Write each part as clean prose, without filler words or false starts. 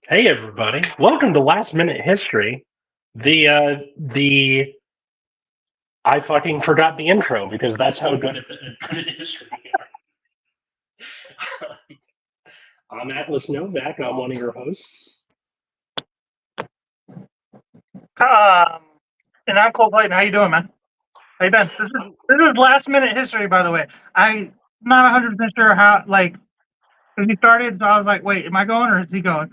Hey everybody! Welcome to Last Minute History. The I fucking forgot the intro because that's how good at history we are. I'm Atlas Novak. I'm one of your hosts. Um, and I'm Cole Clayton. How you doing, man? How you been? This is last minute history, by the way. I'm not 100% sure how, like, when he started, so I was like, wait, am I going or is he going?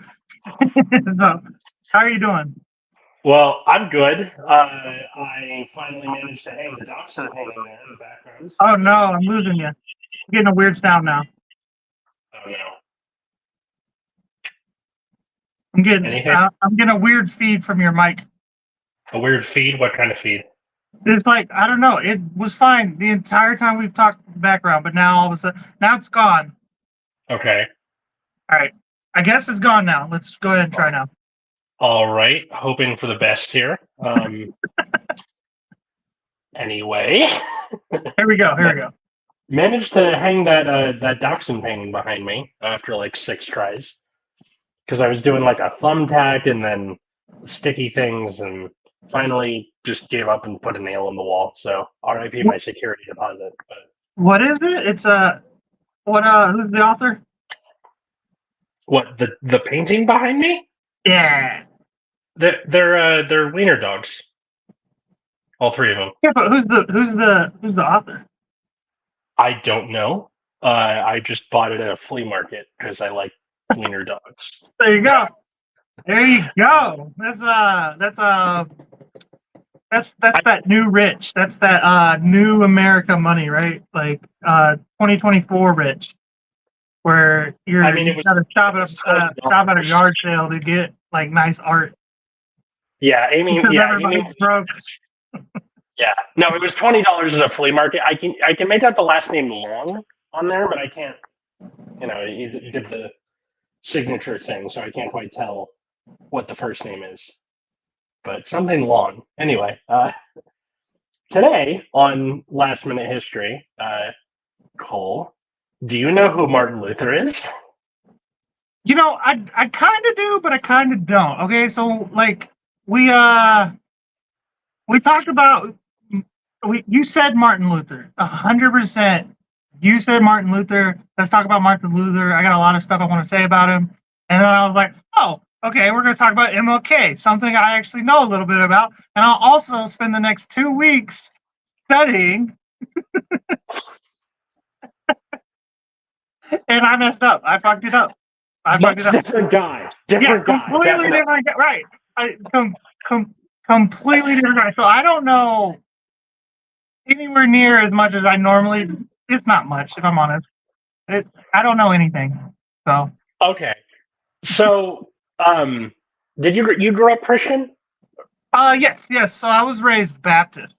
So, how are you doing? Well, I'm good. I finally managed to hang the dachshund painting there in the background. Oh no, I'm losing you. I'm getting a weird sound now. Oh no! I'm getting, Anything? uh, I'm getting a weird feed from your mic. A weird feed? What kind of feed? It's like I don't know. It was fine the entire time we've talked in the background, but now all of a sudden, now it's gone. Okay. All right, I guess it's gone now. Let's go ahead and try now. All right. Hoping for the best here. Anyway. Here we go. Here we go. Managed to hang that dachshund painting behind me after like 6 tries because I was doing like a thumbtack and then sticky things and finally just gave up and put a nail in the wall. So RIP my security deposit. But What is it? It's what who's the author? what the painting behind me? Yeah. They're wiener dogs, all three of them. Yeah, but who's the author? I don't know. I just bought it at a flea market because I like wiener dogs. There you go. There you go. That's that new rich. That's that new America money, right? Like 2024 rich, where I you mean, gotta it was shop at a $20. yard sale to get like nice art Yeah, Amy. because Yeah, Amy. everybody's broke. Yeah, no, it was $20 at a flea market. I can make out the last name Long on there, but I can't. You did the signature thing, so I can't quite tell what the first name is. But something Long. Anyway, today on Last Minute History, Cole, do you know who Martin Luther is? You know, I kind of do, but I kind of don't. Okay, so like we talked about you said Martin Luther 100%. You said Martin Luther. Let's talk about Martin Luther. I got a lot of stuff I want to say about him. And then I was like, oh, okay, we're going to talk about MLK, something I actually know a little bit about. And I'll also spend the next 2 weeks studying. And I messed up. I fucked it up. I fucked it Much up. different guy. Yeah, Different guy, completely definitely. different. Right. Completely different guy. So I don't know anywhere near as much as I normally. It's not much, if I'm honest. I don't know anything. So, Okay, so did you grew up Christian? yes, yes. So I was raised Baptist.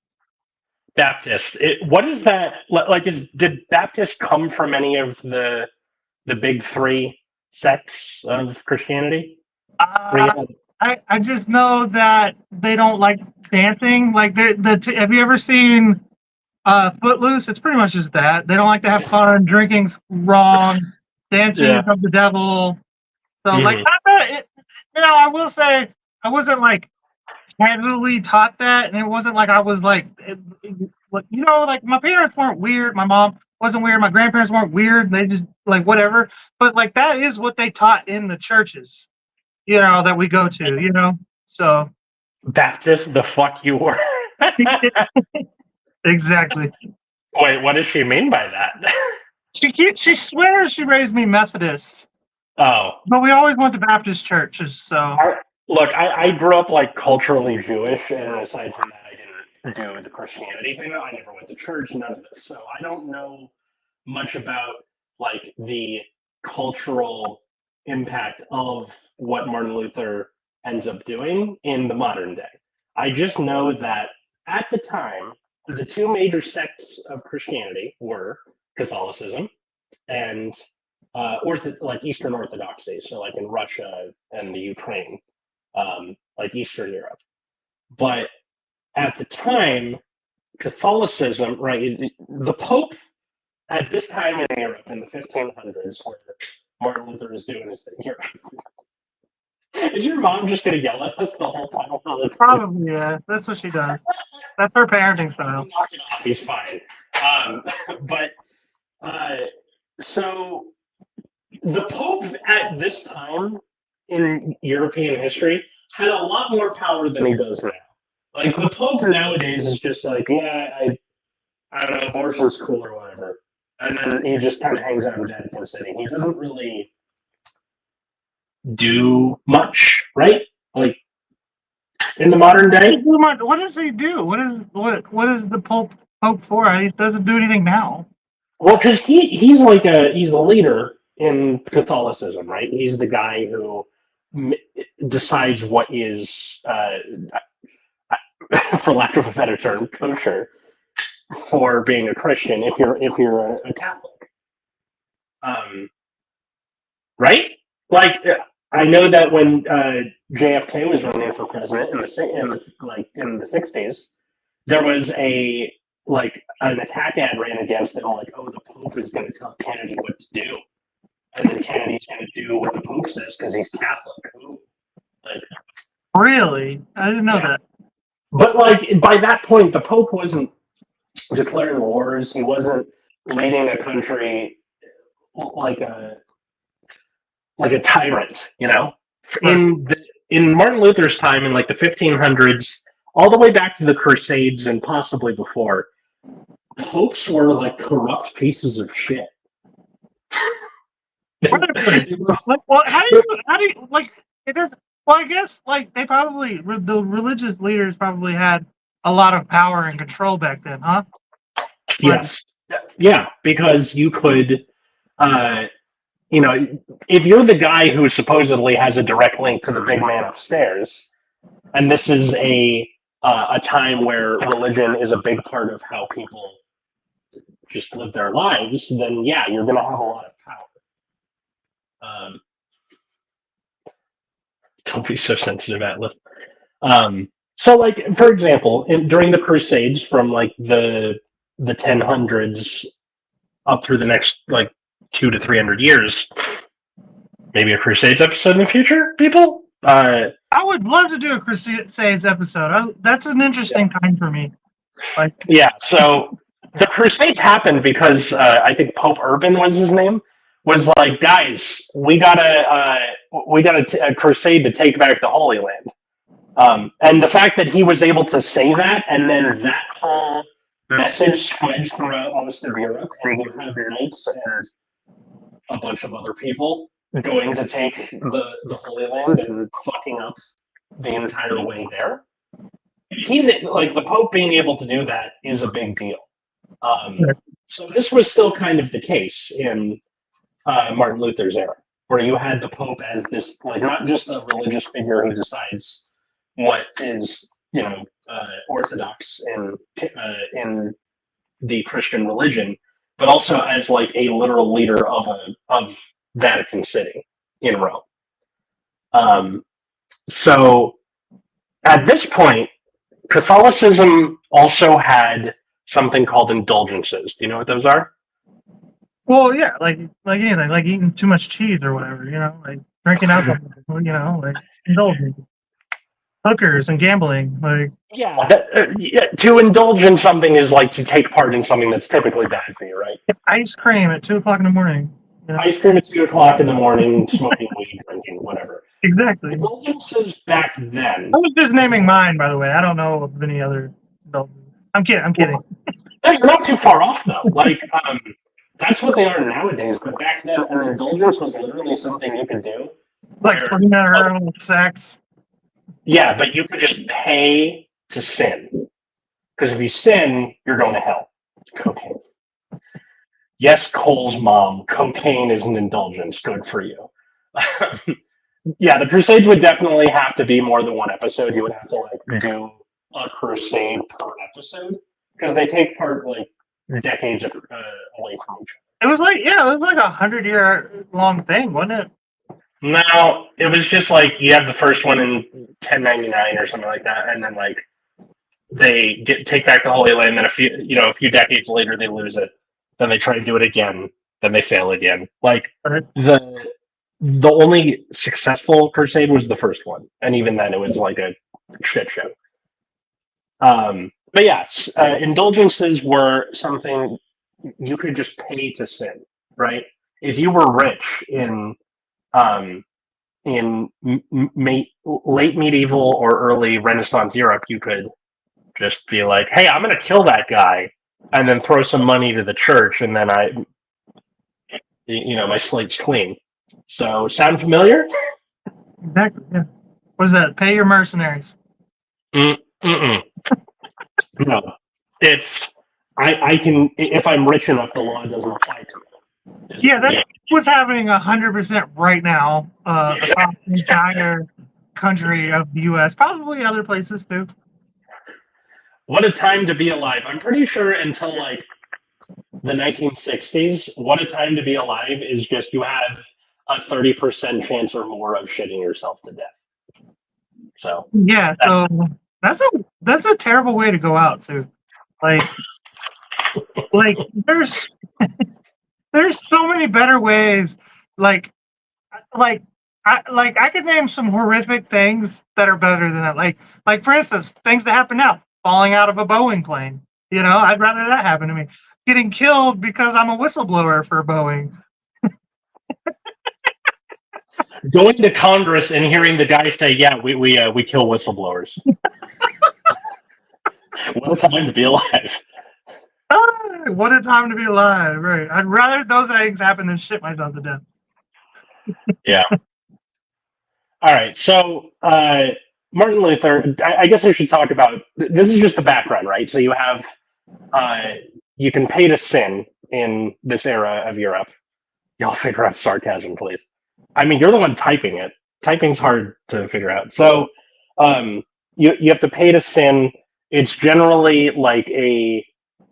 Baptist. What is that like? Did Baptist come from any of the big three sects of Christianity? Where you Uh, had- I just know that they don't like dancing. Like have you ever seen Footloose? It's pretty much just that. They don't like to have fun. Drinking's wrong. Dancing yeah. is of the devil. So like, Hmm. not that it. I will say I wasn't like heavily taught that, and it wasn't like I was like, like my parents weren't weird. My mom wasn't weird. My grandparents weren't weird. They just like whatever. But like that is what they taught in the churches, that we go to. So Baptist, the fuck you were. exactly. Wait, what does she mean by that? She swears she raised me Methodist, Oh, but we always went to Baptist churches. So look, I grew up like culturally Jewish, and aside from that, I didn't do the Christianity thing. I never went to church, none of this. So I don't know much about like the cultural impact of what Martin Luther ends up doing in the modern day. I just know that at the time, the two major sects of Christianity were Catholicism and like Eastern Orthodoxy, so like in Russia and the Ukraine, like Eastern Europe. But at the time, Catholicism, right? The Pope at this time in Europe in the 1500s, where Martin Luther is doing his thing here, Is your mom just gonna yell at us the whole time? Probably, yeah. That's what she does. That's her parenting style. Knock it off. He's fine. Um, but so the Pope at this time in European history had a lot more power than he does now. Like the Pope nowadays is just like, yeah, I don't know, abortion's cool or whatever, and then he just kind of hangs out in Vatican City. He doesn't really do much, right? Like in the modern day. What does he do? What is the Pope for? He doesn't do anything now. Well, because he's a leader in Catholicism, right? He's the guy who decides what is, for lack of a better term, kosher for being a Christian if you're a Catholic, right? Like I know that when JFK was running for president in the '60s, there was an attack ad ran against him, like, oh, the Pope is going to tell Kennedy what to do, and then Kennedy's going to do what the Pope says because he's Catholic. Like, really? I didn't know that. But like by that point, the Pope wasn't declaring wars. He wasn't leading a country like a tyrant, you know. In Martin Luther's time, in like the 1500s, all the way back to the Crusades and possibly before, popes were like corrupt pieces of shit. Well, how do you like it is? Well, I guess like they probably the religious leaders probably had a lot of power and control back then, huh? Yes, yeah, because you could, if you're the guy who supposedly has a direct link to the big man upstairs, and this is a time where religion is a big part of how people just live their lives, then yeah, you're going to have a lot of power. Don't be so sensitive, Atlas. So, like, for example, during the Crusades, from like the 1000s up through the next like 200 to 300 years, maybe a Crusades episode in the future, people. I would love to do a Crusades episode. That's an interesting time for me. Like, yeah. So the Crusades happened because I think Pope Urban was his name. Was like, guys, we got a crusade to take back the Holy Land. And the fact that he was able to say that, and then that whole message spreads throughout most of Europe, and you have knights and a bunch of other people going to take the Holy Land and fucking up the entire way there. He's like, the Pope being able to do that is a big deal. So this was still kind of the case in Martin Luther's era, where you had the Pope as this, like, not just a religious figure who decides what is, orthodox in the Christian religion, but also as like a literal leader of Vatican City in Rome. So at this point, Catholicism also had something called indulgences. Do you know what those are? Well, yeah, like anything, like eating too much cheese or whatever, like drinking alcohol, like indulging, hookers and gambling, like. Yeah, to indulge in something is like to take part in something that's typically bad for you, right? Ice cream at 2:00 in the morning. Ice cream at 2:00 in the morning, smoking weed, drinking, whatever. Exactly. Indulgences back then. I was just naming mine, by the way. I don't know of any other indulgences. I'm kidding. No, you're not too far off though. Like, that's what they are nowadays. But back then, an indulgence was literally something you could do. Like putting out her own sex. Yeah, but you could just pay to sin. Because if you sin, you're going to hell. Cocaine. Yes, Cole's mom, cocaine is an indulgence. Good for you. Yeah, the Crusades would definitely have to be more than one episode. You would have to like do a crusade per episode because they take part like decades away from each other. It was like 100-year long thing, wasn't it? No, it was just like you have the first one in 1099 or something like that, and then like they take back the Holy Land, then a few decades later they lose it. Then they try to do it again. Then they fail again. Like the only successful crusade was the first one, and even then, it was like a shit show. But yes, indulgences were something you could just pay to sin, right? If you were rich um, in late medieval or early Renaissance Europe, you could just be like, "Hey, I'm going to kill that guy," and then throw some money to the church, and then my slate's clean. So, sound familiar? Exactly. Yeah. What is that? Pay your mercenaries. Mm-mm. No, it's I can, if I'm rich enough, the law doesn't apply to me. Yeah, that's what's happening 100% right now across the entire country of the U.S. Probably other places too. What a time to be alive! I'm pretty sure until like the 1960s, what a time to be alive is just you have a 30% chance or more of shitting yourself to death. So yeah, so that's a terrible way to go out too. Like there's there's so many better ways. Like I could name some horrific things that are better than that. Like for instance, things that happen now, falling out of a Boeing plane. You know, I'd rather that happen to me. Getting killed because I'm a whistleblower for Boeing. going to Congress and hearing the guy say, "Yeah, we kill whistleblowers." What a time to be alive! What a time to be alive, right? I'd rather those things happen than shit myself to death. Yeah. All right. So Martin Luther. I guess I should talk about. This is just the background, right? So you have you can pay to sin in this era of Europe. Y'all figure out sarcasm, please. I mean, you're the one typing it. Typing's hard to figure out. So you have to pay to sin. It's generally like a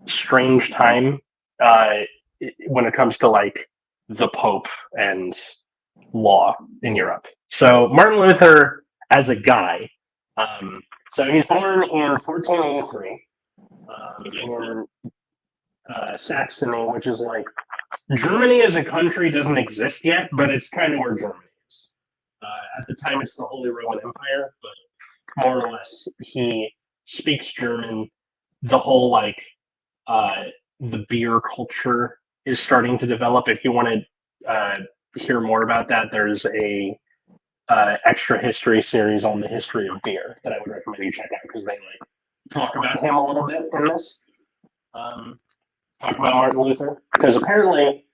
strange time when it comes to like the Pope and law in Europe. So Martin Luther, as a guy, so he's born in 1483 in Saxony, which is like Germany as a country doesn't exist yet, but it's kind of where Germany is. At the time, it's the Holy Roman Empire, but more or less, he speaks German. The whole like the beer culture is starting to develop. If you want to hear more about that, there's a extra history series on the history of beer that I would recommend you check out because they like talk about him a little bit in this. Talk about Martin Luther because apparently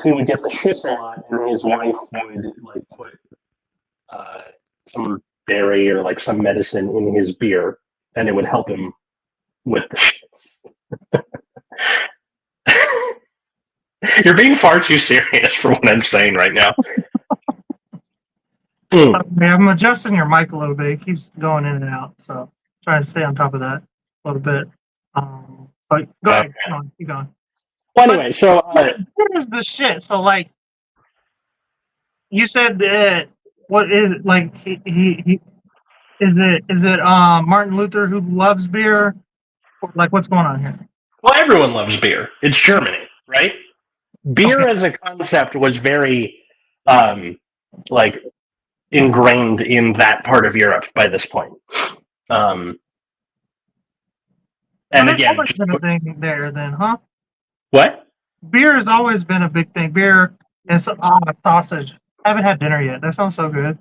he would get the shits a lot, and his wife would like put some berry or like some medicine in his beer, and it would help him with the shits. You're being far too serious for what I'm saying right now. I'm adjusting your mic a little bit. It keeps going in and out, so trying to stay on top of that a little bit. But go ahead, keep going. Well, anyway, so what is the shit? So like, you said that what is it, like he is it Martin Luther who loves beer? Like what's going on here? Well, everyone loves beer. It's Germany, right? Beer as a concept was very like ingrained in that part of Europe by this point. And again, always been a thing there then, huh? What? Beer has always been a big thing. Beer and sausage. I haven't had dinner yet. That sounds so good.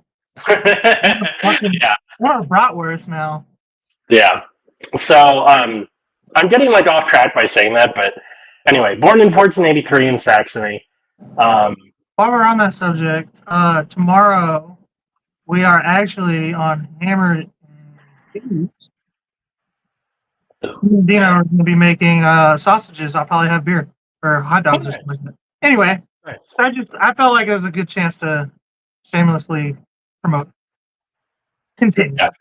Yeah. What are bratwurst now? Yeah. So I'm getting like off track by saying that, but anyway, born in 1483 in Saxony. While we're on that subject, tomorrow we are actually on Hammered. Dina are going to be making sausages. I'll probably have beer or hot dogs or something like that. Anyway, Nice. I felt like it was a good chance to shamelessly promote. Continue. Gotcha.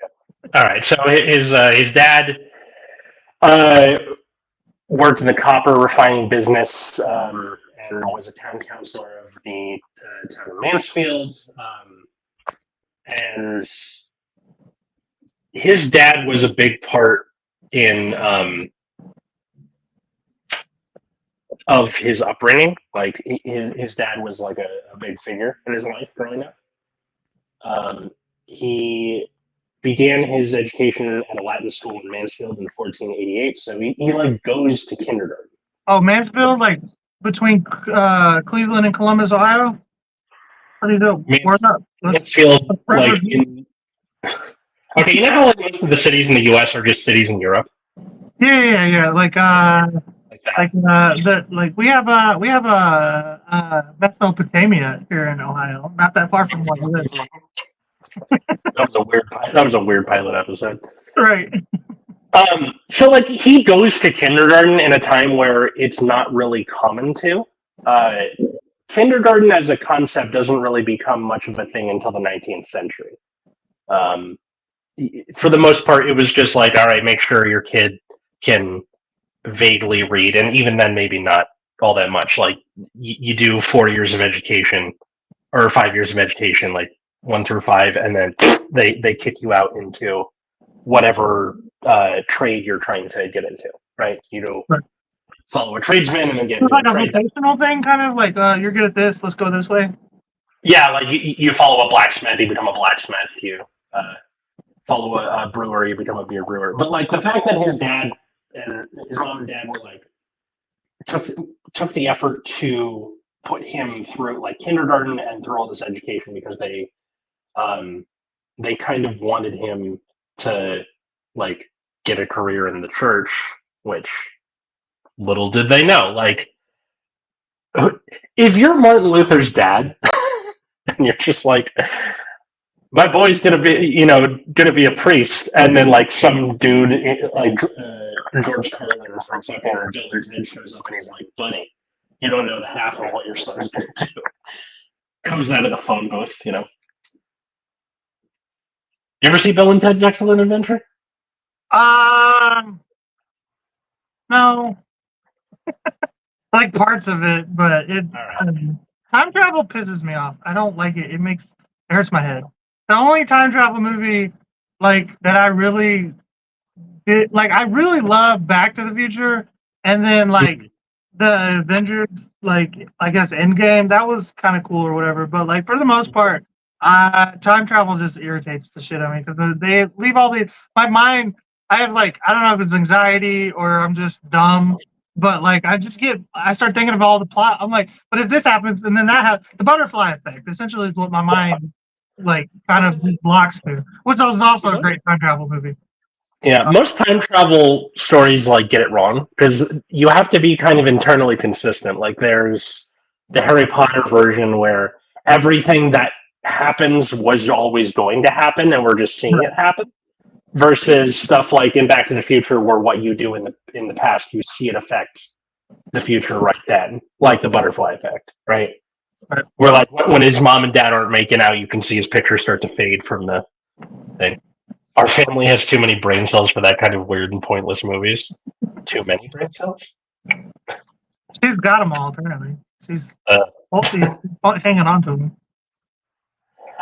All right. So his dad worked in the copper refining business and was a town councilor of the town of Mansfield. And his dad was a big part in of his upbringing. Like his dad was like a big figure in his life growing up. He began his education at a Latin school in Mansfield in 1488. So he like goes to kindergarten. Oh, Mansfield, like between Cleveland and Columbus, Ohio. What do you do? Where's up? Mansfield, like in. Okay, you know how like most of the cities in the U.S. are just cities in Europe. Yeah. Like we have Mesopotamia here in Ohio, not that far from what it is. That was a weird pilot episode. Right. So like he goes to kindergarten in a time where it's not really common to. Kindergarten as a concept doesn't really become much of a thing until the 19th century. For the most part, it was just like, all right, make sure your kid can vaguely read, and even then, maybe not all that much. Like you do 4 years of education or 5 years of education, like 1 through 5, and then they kick you out into whatever trade you're trying to get into, right? Right. Follow a tradesman and then get like a vocational thing, kind of like you're good at this, let's go this way. Yeah, like you follow a blacksmith, you become a blacksmith. You follow a brewer, you become a beer brewer. But like the fact that his dad and his mom and dad were like took the effort to put him through like kindergarten and through all this education because they kind of wanted him to like get a career in the church, which little did they know. Like if you're Martin Luther's dad and you're just like, my boy's gonna be a priest, and then like some dude like George Carlin or something or Dillard Ted shows up and he's like, buddy, you don't know the half of what your son's gonna do. Comes out of the phone booth, You ever see Bill and Ted's Excellent Adventure? No. Like parts of it, but time travel pisses me off. I don't like it. It hurts my head. The only time travel movie like that I really did, like I really love Back to the Future, and then like the Avengers, like I guess Endgame, that was kind of cool or whatever. But like for the most part, time travel just irritates the shit out of me because they leave all my mind. I have like, I don't know if it's anxiety or I'm just dumb, but like I start thinking of all the plot. I'm like, but if this happens and then that happens, the butterfly effect essentially is what my mind like kind of blocks to, which was also a great time travel movie. Yeah, most time travel stories like get it wrong because you have to be kind of internally consistent. Like there's the Harry Potter version where everything that happens was always going to happen and we're just seeing it happen. Versus stuff like in Back to the Future, where what you do in the past, you see it affect the future right then, like the butterfly effect, right? Where like when his mom and dad aren't making out, you can see his picture start to fade from the thing. Our family has too many brain cells for that kind of weird and pointless movies. Too many brain cells. She's got them all apparently. She's hopefully hanging on to them.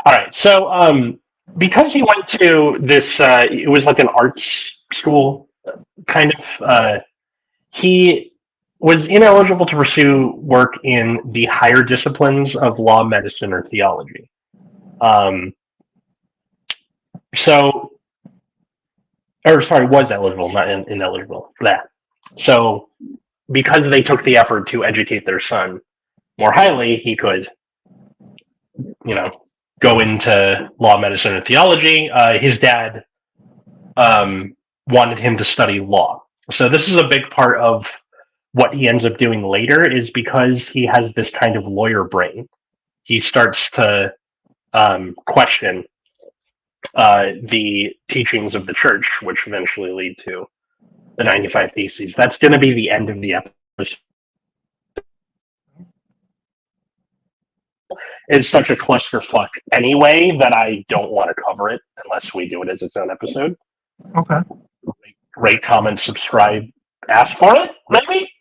All right, so because he went to this, it was like an arts school, kind of. He was ineligible to pursue work in the higher disciplines of law, medicine, or theology. Was eligible, not ineligible. That. So, because they took the effort to educate their son more highly, he could, go into law, medicine, and theology. His dad wanted him to study law. So this is a big part of what he ends up doing later is because he has this kind of lawyer brain. He starts to question the teachings of the church, which eventually lead to the 95 Theses. That's going to be the end of the episode. It's such a clusterfuck anyway that I don't want to cover it unless we do it as its own episode. Okay. Rate, comment, subscribe, ask for it, maybe?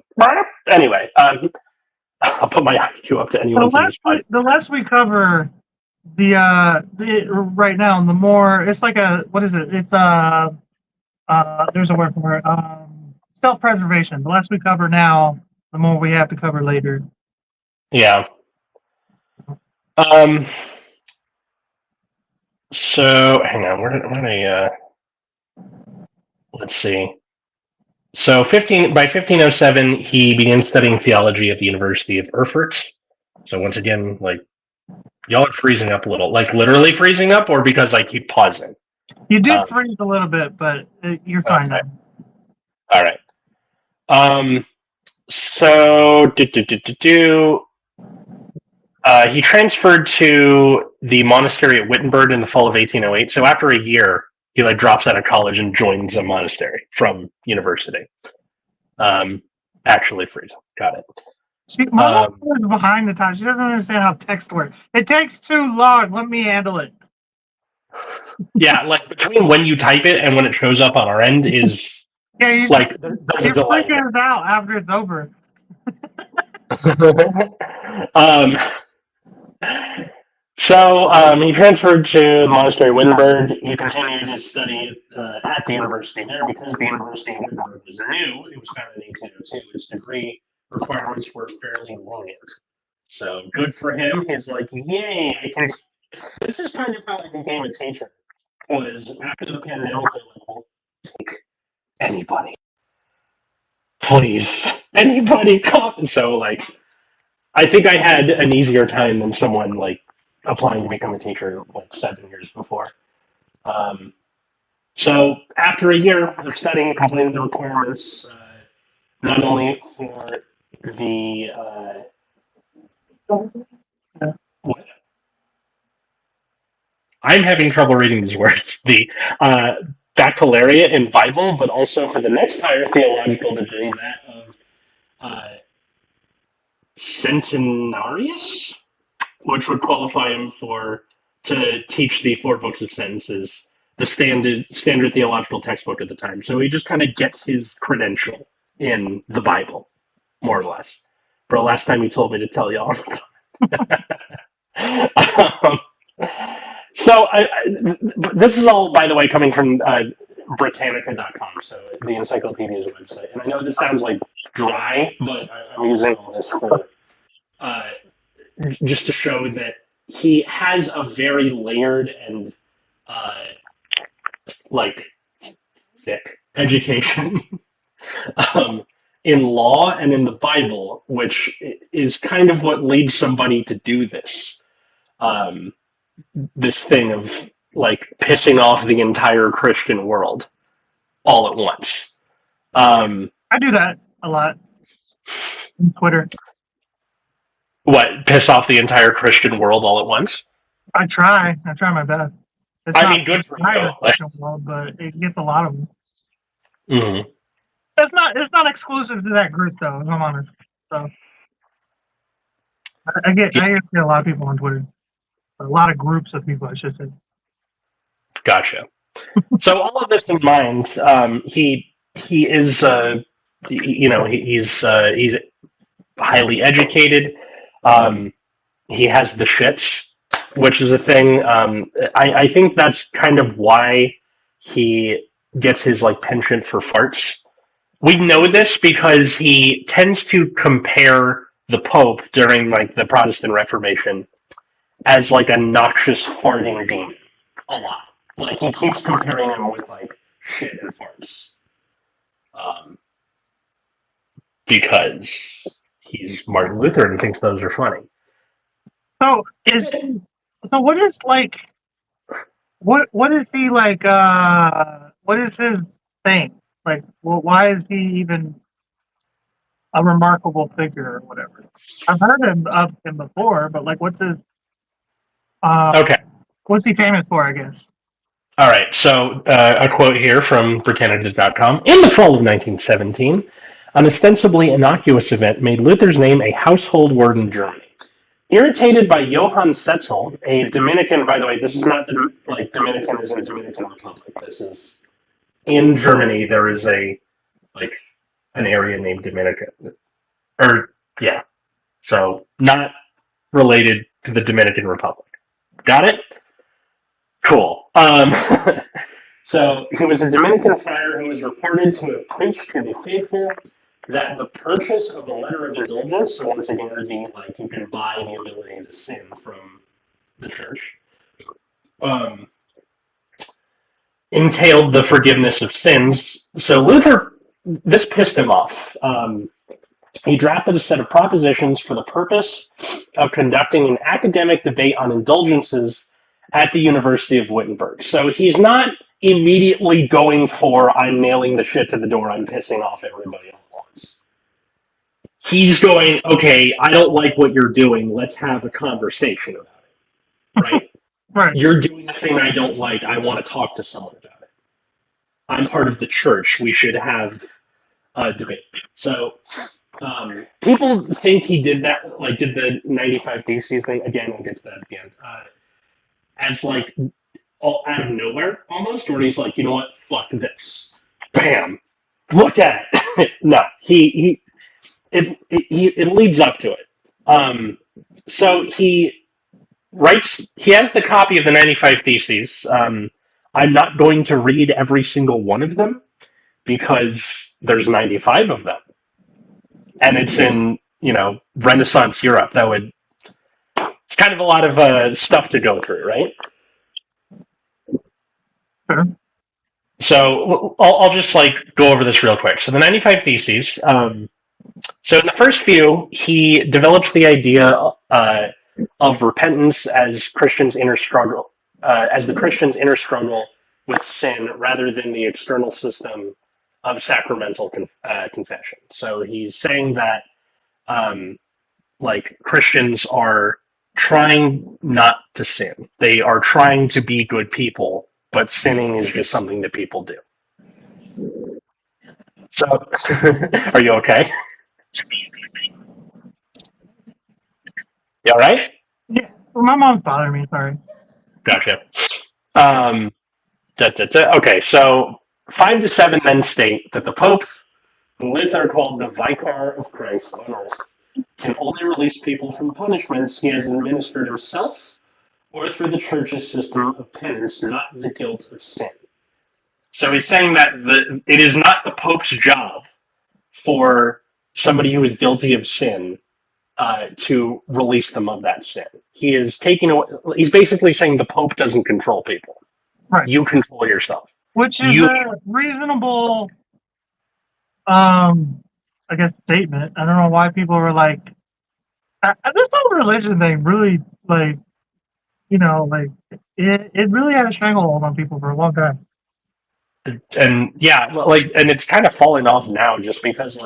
Anyway, I'll put my IQ up to anyone. The less we cover the right now, the more it's like what is it? It's there's a word for it. Self-preservation. The less we cover now, the the more we have to cover later. Yeah. So hang on, where did I let's see. So by 1507 he began studying theology at the University of Erfurt. So once again, like, y'all are freezing up a little, like literally freezing up, or because I keep pausing. You did freeze a little bit, but you're fine now. All right. So he transferred to the monastery at Wittenberg in the fall of 1808. So after a year, he like drops out of college and joins a monastery from university. Actually freezing. Got it. See, my mom is behind the times. She doesn't understand how text works. It takes too long. Let me handle it. Yeah, like between when you type it and when it shows up on our end is you're freaking it out after it's over. So he transferred to the monastery of Wittenberg. He continued his study at the university there because the University of Wittenberg was new. It was founded in 1802. Its degree requirements were fairly lenient. So good for him. He's like, yay, I can. This is kind of how I became a teacher. Was after the pandemic, we'll take anybody. Please. Anybody come. So like, I think I had an easier time than someone like applying to become a teacher like 7 years before. So after a year of studying, completing the requirements, not only for the what? I'm having trouble reading these words. The baccalaureate in Bible, but also for the next higher theological degree, that of centenarius, which would qualify him to teach the 4 books of sentences, the standard theological textbook at the time. So he just kind of gets his credential in the Bible, more or less. Bro, last time you told me to tell y'all. So this is all, by the way, coming from Britannica.com, so the encyclopedia's website. And I know this sounds like dry, but I'm using all this for just to show that he has a very layered and like thick education in law and in the Bible, which is kind of what leads somebody to do this. This thing of like pissing off the entire Christian world all at once. I do that a lot on Twitter. What, piss off the entire Christian world all at once? I try my best. It's good for you. World, but it gets a lot of them. Mm-hmm. It's not exclusive to that group though, if I'm honest. So I get a lot of people on Twitter. A lot of groups of people, I should say. Gotcha. So all of this in mind, he is he's highly educated. He has the shits, which is a thing. I think that's kind of why he gets his like penchant for farts. We know this because he tends to compare the Pope during like the Protestant Reformation as like a noxious farting demon a lot. Like he keeps comparing him with like shit and farts. Because he's Martin Luther and thinks those are funny. So what is like what is he like what is his thing? Like why is he even a remarkable figure or whatever? I've heard of him before, but like what's his okay. What's he famous for, I guess? All right, so a quote here from Britannica.com. In the fall of 1917, an ostensibly innocuous event made Luther's name a household word in Germany. Irritated by Johann Setzel, a Dominican, by the way, this is not like Dominican is in the Dominican Republic. This is in Germany. There is an area named Dominica, so not related to the Dominican Republic. Got it? Cool. So he was a Dominican friar who was reported to have preached to the faithful that the purchase of a letter of indulgence, so once again, you can buy the ability to sin from the church, um, entailed the forgiveness of sins. So Luther, this pissed him off. He drafted a set of propositions for the purpose of conducting an academic debate on indulgences at the University of Wittenberg. So he's not immediately going for, I'm nailing the shit to the door, I'm pissing off everybody at once. He's going, okay, I don't like what you're doing, let's have a conversation about it, right? Right. You're doing the thing I don't like, I want to talk to someone about it. I'm part of the church, we should have a debate. So people think he did that, like did the 95 Theses thing, again, we'll get to that again, as like all out of nowhere almost, where he's like, you know what, fuck this. Bam. Look at it. No, it leads up to it. So he has the copy of the 95 Theses. I'm not going to read every single one of them because there's 95 of them. And it's in, Renaissance Europe. It's kind of a lot of stuff to go through, right? Sure. So I'll just go over this real quick. So the 95 Theses. So in the first few, he develops the idea of repentance as Christians' inner struggle, as the Christians' inner struggle with sin, rather than the external system of sacramental confession. So he's saying that Christians are trying not to sin. They are trying to be good people, but sinning is just something that people do. So, are you okay? You all right? Yeah, well, my mom's bothering me, sorry. Gotcha. Okay, so 5 to 7 then state that the Pope, who Luther called the Vicar of Christ on earth, can only release people from punishments he has administered himself or through the church's system of penance, not the guilt of sin. So he's saying that it is not the Pope's job for somebody who is guilty of sin to release them of that sin. He's basically saying the Pope doesn't control people. Right. You control yourself. Which is a reasonable, I guess, statement. I don't know why people were like, this whole religion thing really, it really had a stranglehold on people for a long time. And yeah, and it's kind of falling off now just because,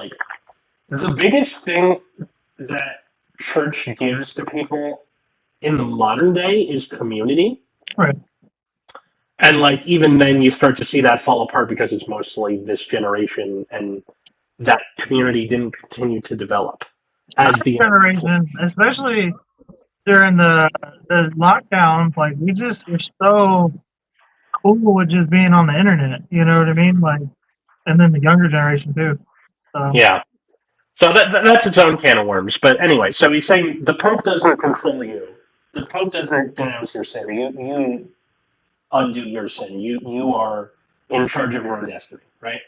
the biggest thing that church gives to people in the modern day is community. Right. And, even then you start to see that fall apart because it's mostly this generation, and that community didn't continue to develop. As the generation, especially during the lockdowns, we just were so cool with just being on the internet, you know what I mean? And then the younger generation too. So. Yeah. So that's its own can of worms. But anyway, so he's saying the Pope doesn't control you. The Pope doesn't denounce your sin. You undo your sin. You are in charge of your own destiny, right?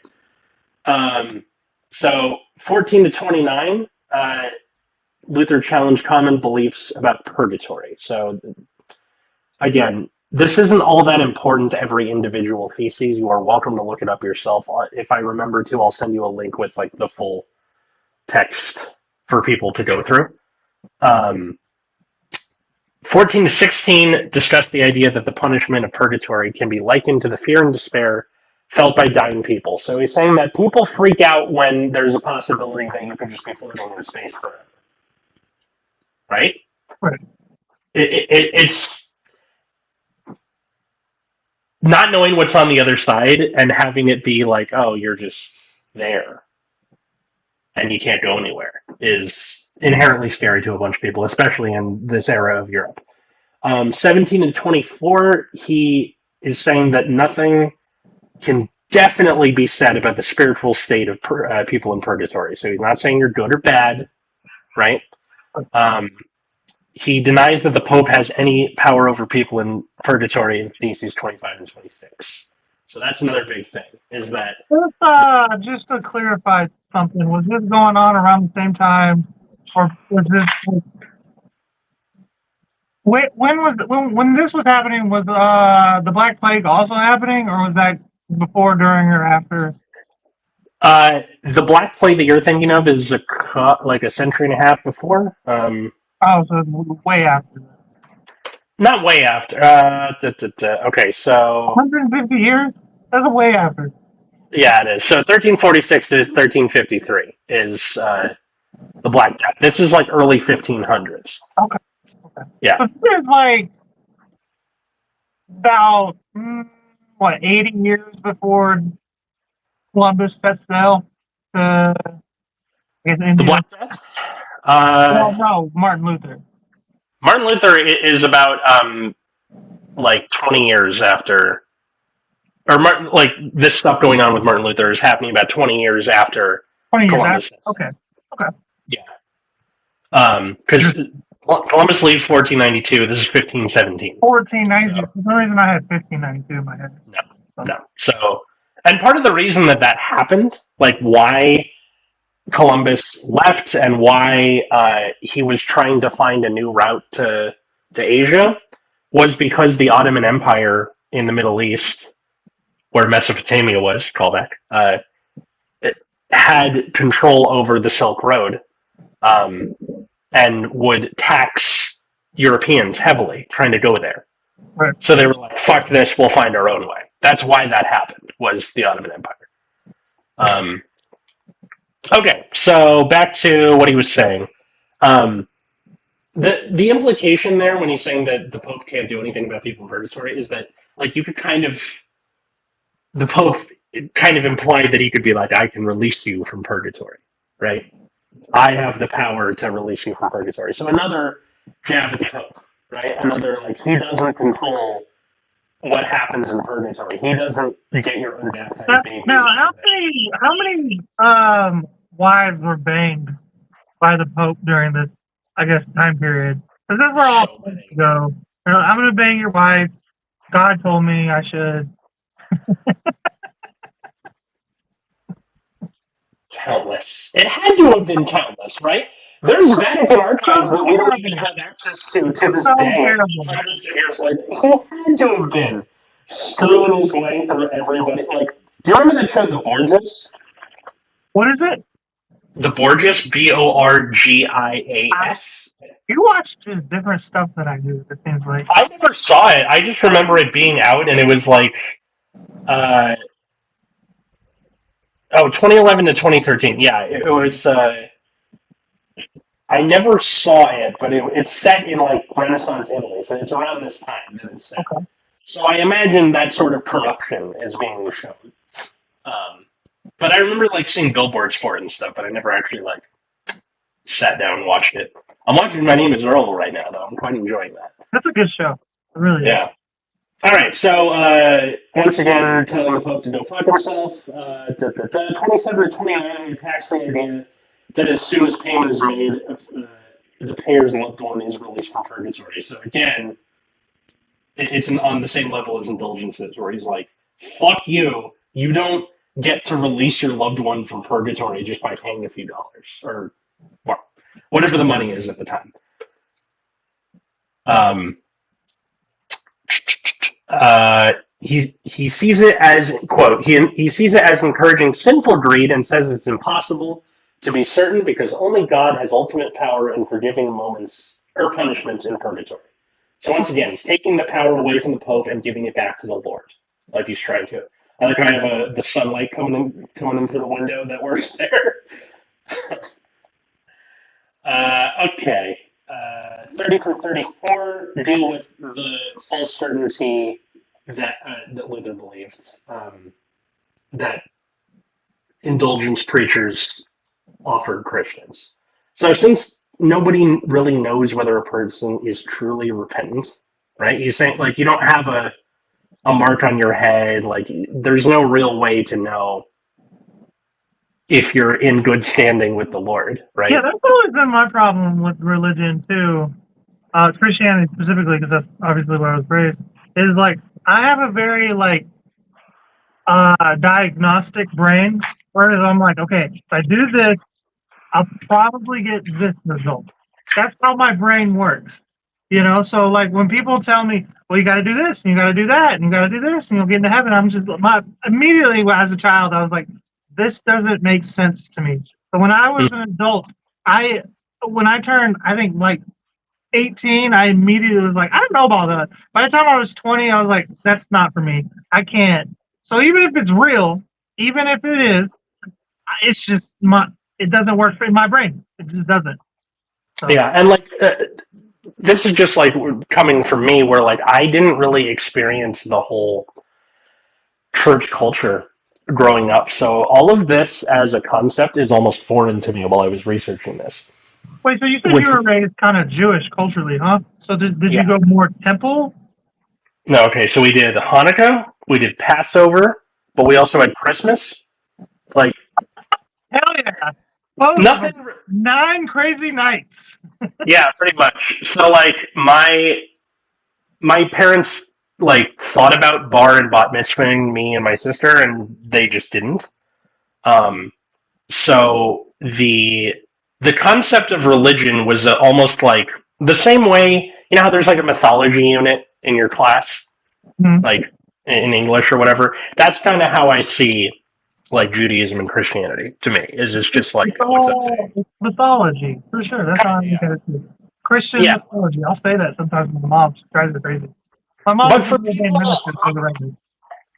So 14 to 29, Luther challenged common beliefs about purgatory. So again, this isn't all that important to every individual thesis. You are welcome to look it up yourself. If I remember to, I'll send you a link with the full text for people to go through. 14 to 16 discuss the idea that the punishment of purgatory can be likened to the fear and despair felt by dying people. So he's saying that people freak out when there's a possibility that you could just be floating in space forever. Right? Right. It's not knowing what's on the other side and having it be oh, you're just there and you can't go anywhere is inherently scary to a bunch of people, especially in this era of Europe. 17 and 24, he is saying that nothing can definitely be said about the spiritual state of people in purgatory. So he's not saying you're good or bad, right? He denies that the Pope has any power over people in purgatory in Theses 25 and 26. So that's another big thing, is that Just to clarify something, was this going on around the same time, or was this when this was happening? Was the Black Plague also happening, or was that before, during, or after? the Black Plague that you're thinking of is like a century and a half before. Oh, so it was way after. Not way after. Okay, so 150 years? That's way after. yeah, it is. So 1346 to 1353 is the Black Death. This is like early 1500s. Okay. Yeah. So there's like about 80 years before Columbus set sail to, I guess, The India. Black Death? No, Martin Luther. Martin Luther is about like 20 years after, or Martin, like this stuff going on with Martin Luther is happening about 20 years after 20 years Columbus. after. Okay. Yeah. Because Columbus leaves 1492. This is 1517. 1492. So- For some reason, I had 1592 in my head. No. So, and part of the reason that happened, like why Columbus left and why he was trying to find a new route to Asia, was because the Ottoman Empire in the Middle East, where Mesopotamia was, callback, it had control over the Silk Road, and would tax Europeans heavily trying to go there. Right. So they were like, "Fuck this, we'll find our own way." That's why that happened. Was the Ottoman Empire. Okay, so back to what he was saying. The implication there when he's saying that the Pope can't do anything about people in purgatory is that, like, you could the Pope kind of implied that he could be like, I can release you from purgatory, right? I have the power to release you from purgatory. So another jab at the Pope, right? Another, like, he doesn't control what happens in purgatory. He doesn't get your unbaptized baby. Now, how many wives were banged by the Pope during this, I guess, time period? Because that's where all supposed to go. You know, I'm going to bang your wife. God told me I should. Countless. It had to have been countless, right? There's Vatican archives that we don't even have access to this day. Hundreds of years later, he had to have been screwing his way through everybody. Like, do you remember that show, The Borgias? What is it? The Borgias, Borgias. You watch just different stuff than I do, it seems like. I never saw it. I just remember it being out, and it was like, 2011 to 2013. Yeah, it was. I never saw it, but it's set in like Renaissance Italy, so it's around this time that it's set. Okay. So I imagine that sort of corruption is being shown. But I remember like seeing billboards for it and stuff, but I never actually like sat down and watched it. I'm watching My Name Is Earl right now, though. I'm quite enjoying that. That's a good show. It really is. Yeah. All right, so once again, telling the Pope to go fuck himself. 27 to 29 attacks the idea that as soon as payment is made, the payer's loved one is released from purgatory. So again, it's on the same level as indulgences, where he's like, fuck you, you don't get to release your loved one from purgatory just by paying a few dollars, or whatever the money is at the time. He sees it as, quote, he sees it as encouraging sinful greed and says it's impossible to be certain because only God has ultimate power in forgiving moments or punishments in purgatory. So once again, he's taking the power away from the Pope and giving it back to the Lord, like he's trying to. I like kind of the sunlight coming in through the window that works there. Okay. 30 through 34 deal with the false certainty that Luther believed, that indulgence preachers offered Christians. So since nobody really knows whether a person is truly repentant, right? He's saying, like, you don't have a mark on your head, like, there's no real way to know if you're in good standing with the Lord, right? Yeah, that's always been my problem with religion, too. Christianity specifically, because that's obviously where I was raised, is like, I have a very, like, diagnostic brain, whereas I'm like, okay, if I do this, I'll probably get this result. That's how my brain works. So like when people tell me, well, you got to do this and you got to do that and you got to do this and you'll get into heaven, I'm just immediately as a child, I was like, this doesn't make sense to me. So when I was an adult, when I turned, I think like 18, I immediately was like, I don't know about that. By the time I was 20, I was like, that's not for me. I can't. So even if it's real, even if it is, it's just it doesn't work in my brain. It just doesn't. So. Yeah, and like this is just like coming from me, where like I didn't really experience the whole church culture growing up, so all of this as a concept is almost foreign to me while I was researching this. Wait, so you said Which, you were raised kind of Jewish culturally, huh? So did yeah. you go more temple? No, okay, so we did Hanukkah, we did Passover, but we also had Christmas. Like, hell yeah. Both nothing. 9 crazy nights. Yeah, pretty much. So like my parents like thought about bar and bat mitzvahing me and my sister, and they just didn't. So the concept of religion was almost like the same way. You know how there's like a mythology unit in your class, like in English or whatever. That's kind of how I see like Judaism and Christianity to me. Is it's just like it's mythology for sure. That's how I look at it too. Christian mythology. I'll say that sometimes when my mom drives me crazy. My mom but for people,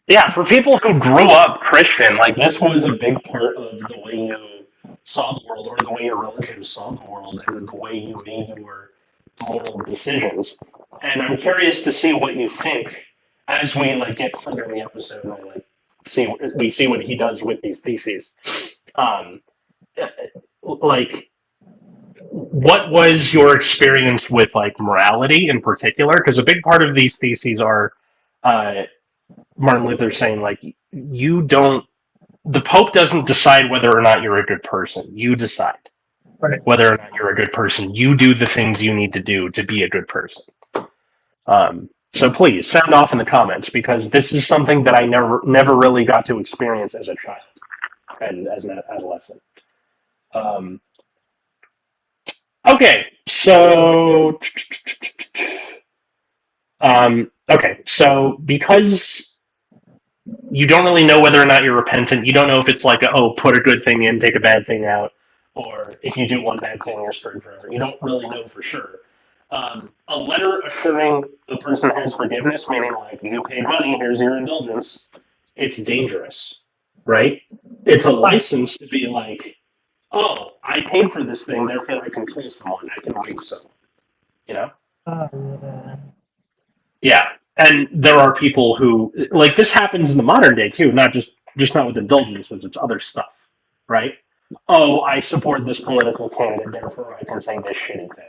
yeah, for people who grew up Christian, like this was a big part of the way you saw the world, or the way your relatives saw the world, and the way you made your moral decisions. And I'm curious to see what you think as we like get further in the episode. And I like see what he does with these theses. Like, what was your experience with like morality in particular? Because a big part of these theses are Martin Luther saying like the Pope doesn't decide whether or not you're a good person. You decide whether or not you're a good person. You do the things you need to do to be a good person. So please sound off in the comments, because this is something that I never really got to experience as a child and as an adolescent. Okay, so because you don't really know whether or not you're repentant, you don't know if it's like put a good thing in, take a bad thing out, or if you do one bad thing, you're screwed forever. You don't really know for sure. A letter assuring the person has forgiveness, meaning like you paid money, here's your indulgence, it's dangerous, right? It's a license to be like, oh, I paid for this thing, therefore I can kill someone, I can rape someone, you know? Yeah, and there are people who like this happens in the modern day too, not just not with indulgences, it's other stuff, right? Oh, I support this political candidate, therefore I can say this shitty thing.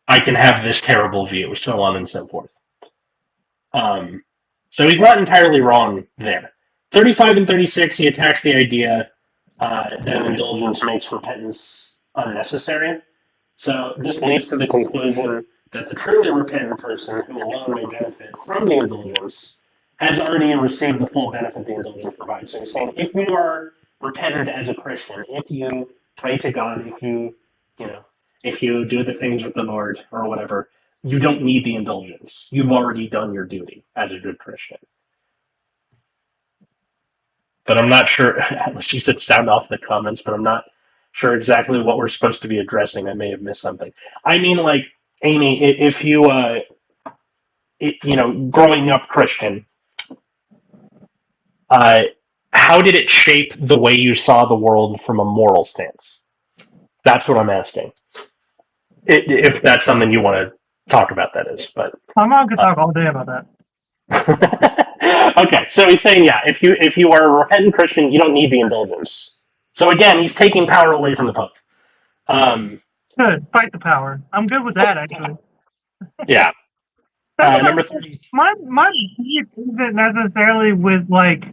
I can have this terrible view, so on and so forth. So he's not entirely wrong there. 35 and 36, he attacks the idea that indulgence makes repentance unnecessary. So this leads to the conclusion that the truly repentant person, who alone may benefit from the indulgence, has already received the full benefit the indulgence provides. So he's saying, if you are repentant as a Christian, if you pray to God, if you do the things with the Lord or whatever, you don't need the indulgence. You've already done your duty as a good Christian. But I'm not sure, unless you said sound off in the comments, but I'm not sure exactly what we're supposed to be addressing. I may have missed something. I mean, like, Amy, if you, growing up Christian, how did it shape the way you saw the world from a moral stance? That's what I'm asking. If that's something you want to talk about, that is. But I'm not going to talk all day about that. Okay, so he's saying, yeah, if you are a repentant Christian, you don't need the indulgence. So again, he's taking power away from the Pope. Good, fight the power. I'm good with that, actually. Yeah. Number 30. My beef isn't necessarily with like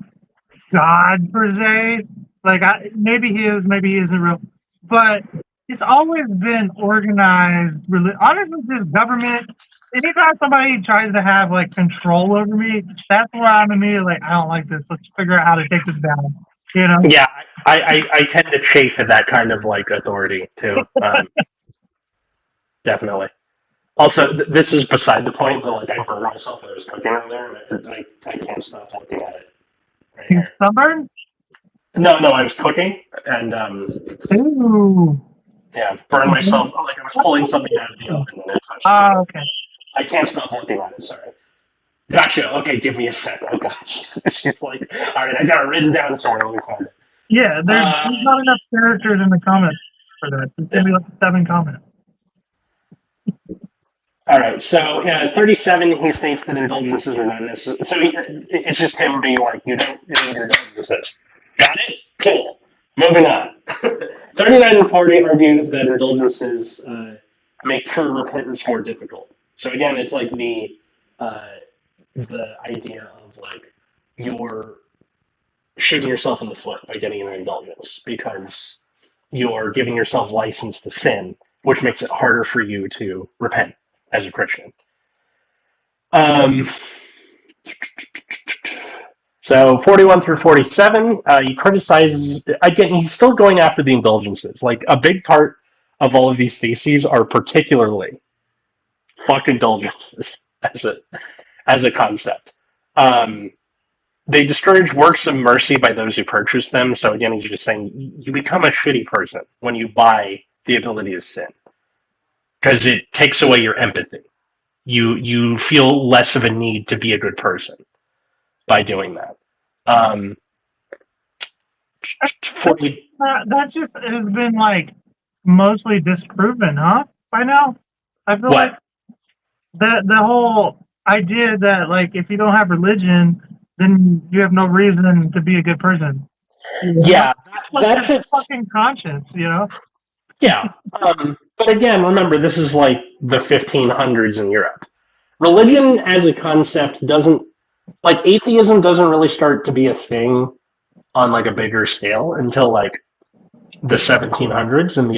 God per se. Like maybe he is, maybe he isn't real, but it's always been organized. Honestly, this government anytime somebody tries to have like control over me, that's where I'm immediately like, I don't like this. Let's figure out how to take this down. You know? Yeah, I tend to chafe at that kind of like authority too. Definitely. Also, this is beside the point, but like I burned myself when I was cooking earlier, and I can't stop looking at it right You here. stubborn? No, I was cooking and Ooh. yeah, burned myself. Like I was pulling something out of the oven and it touched. Okay. I can't stop looking at it. Sorry. Gotcha. Okay, give me a sec. Oh god, she's like, all right, I got it written down somewhere. Let me find it. Yeah, there's not enough characters in the comments for that. It's gonna be like 7 comments. All right, so 37, he states that indulgences are not necessary. So it's just him being like, you don't need indulgences. Got it? Cool. Moving on. 39 and 40 argue that indulgences make true repentance more difficult. So again, it's like the idea of like you're shooting yourself in the foot by getting an indulgence because you're giving yourself license to sin, which makes it harder for you to repent as a Christian. So 41 through 47, he criticizes, again, he's still going after the indulgences. Like, a big part of all of these theses are particularly fuck indulgences as a concept. They discourage works of mercy by those who purchase them. So again, he's just saying you become a shitty person when you buy the ability to sin because it takes away your empathy. You feel less of a need to be a good person by doing that. 40. That just has been like mostly disproven, huh? By now, I feel What? like the whole idea that like if you don't have religion, then you have no reason to be a good person. Yeah, that's a it. Fucking conscience, you know. Yeah, but again, remember this is like the 1500s in Europe. Religion as a concept doesn't like atheism doesn't really start to be a thing on like a bigger scale until like the 1700s and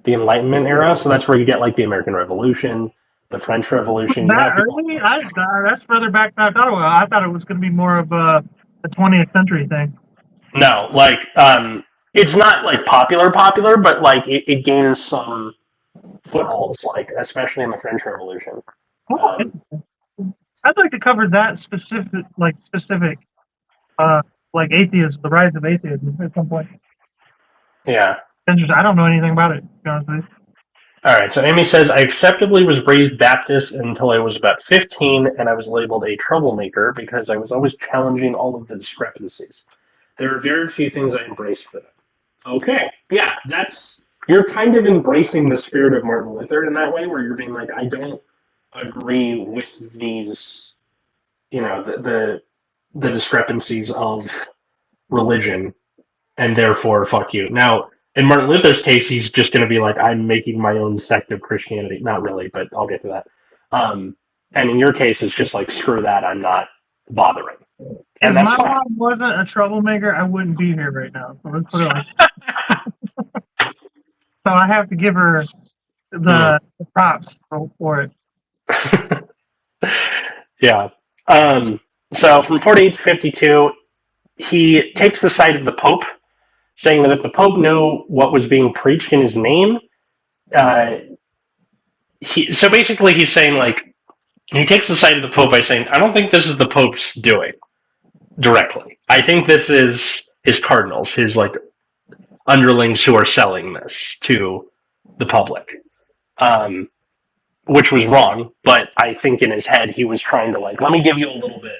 the Enlightenment era. So that's where you get like the American Revolution, the French Revolution. That early? That's further back than I thought it was. I thought it was going to be more of a 20th century thing. No, like it's not like popular, but like it gains some footholds, like especially in the French Revolution. I'd like to cover that specific, like atheism, the rise of atheism at some point. Yeah. I don't know anything about it, to be honest with you. All right, so Amy says, I acceptably was raised Baptist until I was about 15, and I was labeled a troublemaker because I was always challenging all of the discrepancies. There are very few things I embraced for them. Okay, yeah, you're kind of embracing the spirit of Martin Luther in that way, where you're being like, I don't agree with these, the discrepancies of religion, and therefore, fuck you. Now, in Martin Luther's case, he's just going to be like, I'm making my own sect of Christianity. Not really, but I'll get to that. And in your case, it's just like, screw that, I'm not bothering. And if that's my fine. mom wasn't a troublemaker, I wouldn't be here right now. So let's put it like So I have to give her the props for it. Yeah. So from 48 to 52, he takes the side of the Pope, saying that if the Pope knew what was being preached in his name, so basically he's saying, like, he takes the side of the Pope by saying, I don't think this is the Pope's doing directly. I think this is his cardinals, his, like, underlings who are selling this to the public. Which was wrong, but I think in his head he was trying to, like, let me give you a little bit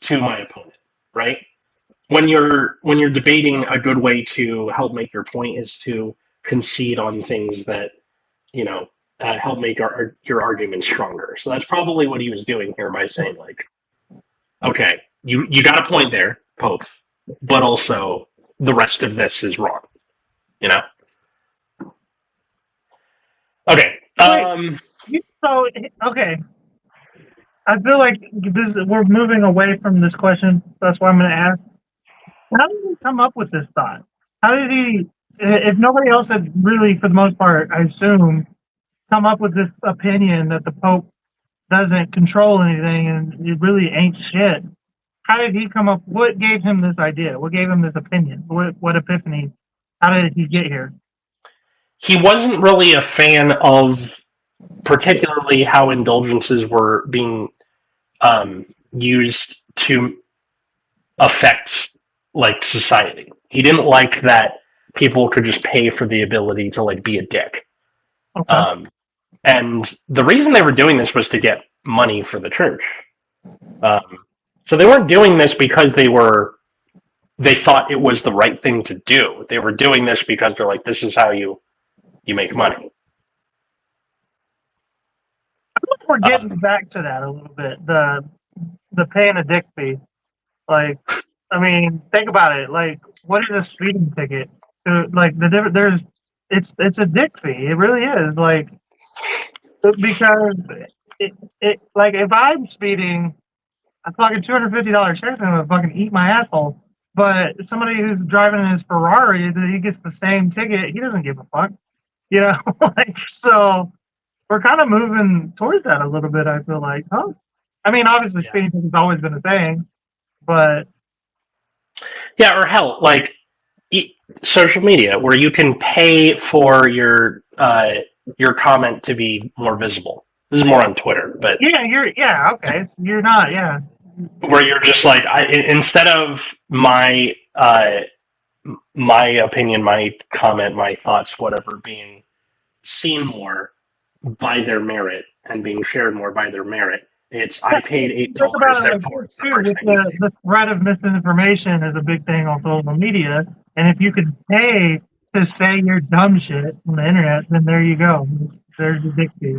to my opponent, right? When you're debating, a good way to help make your point is to concede on things that help make your argument stronger. So that's probably what he was doing here by saying, like, okay, you got a point there, Pope, but also the rest of this is wrong, Okay. So okay, I feel like we're moving away from this question. That's why I'm going to ask. How did he come up with this thought? How did he? If nobody else had really, for the most part, I assume, come up with this opinion that the Pope doesn't control anything and it really ain't shit. How did he come up? What gave him this idea? What gave him this opinion? What epiphany? How did he get here? He wasn't really a fan of particularly how indulgences were being used to affect like society. He didn't like that people could just pay for the ability to like be a dick. Okay. And the reason they were doing this was to get money for the church. So they weren't doing this because they thought it was the right thing to do. They were doing this because they're like, this is how you make money. We're getting back to that a little bit. The paying a dick fee. Like, I mean, think about it. Like, what is a speeding ticket? Like it's a dick fee. It really is. Like, because it like if I'm speeding, a fucking $250 check's gonna fucking eat my asshole. But somebody who's driving in his Ferrari, he gets the same ticket. He doesn't give a fuck. You know, like so. We're kind of moving towards that a little bit. I feel like, huh? I mean, obviously, speeding has always been a thing, but yeah, or hell, like social media, where you can pay for your comment to be more visible. This is more on Twitter, but okay. You're not, where you're just like, instead of my opinion, my comment, my thoughts, whatever, being seen more by their merit and being shared more by their merit. It's I paid $8, therefore it's the first thing you see. The threat of misinformation is a big thing on social media, and if you could pay to say your dumb shit on the internet, then there you go. There's the dick fee.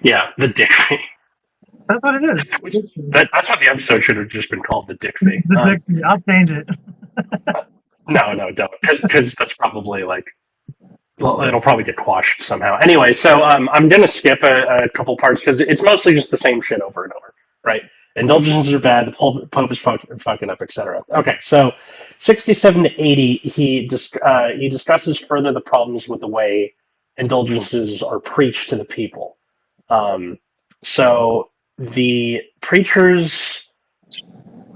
Yeah, the dick fee. That's what it is. That's what the episode should have just been called, the dick fee. The dick fee. I'll change it. No, don't, because that's probably like. Well, it'll probably get quashed somehow. Anyway, so I'm going to skip a couple parts because it's mostly just the same shit over and over, right? Indulgences are bad, the Pope is fucking up, etc. Okay, so 67 to 80, he discusses further the problems with the way indulgences are preached to the people. So the preachers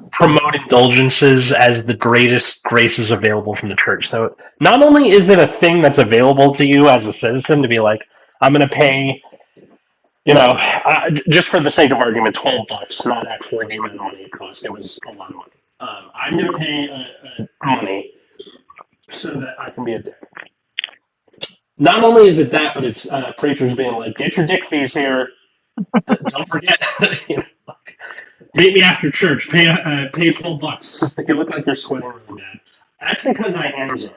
promote indulgences as the greatest graces available from the church. So not only is it a thing that's available to you as a citizen to be like, I'm going to pay, just for the sake of argument, $12, not actually the amount of money it cost. It was a lot of money. I'm going to pay money so that I can be a dick. Not only is it that, but it's preachers being like, get your dick fees here. Don't forget, meet me after church. Pay $12. You look like you're sweating really bad. That's because I am Zara.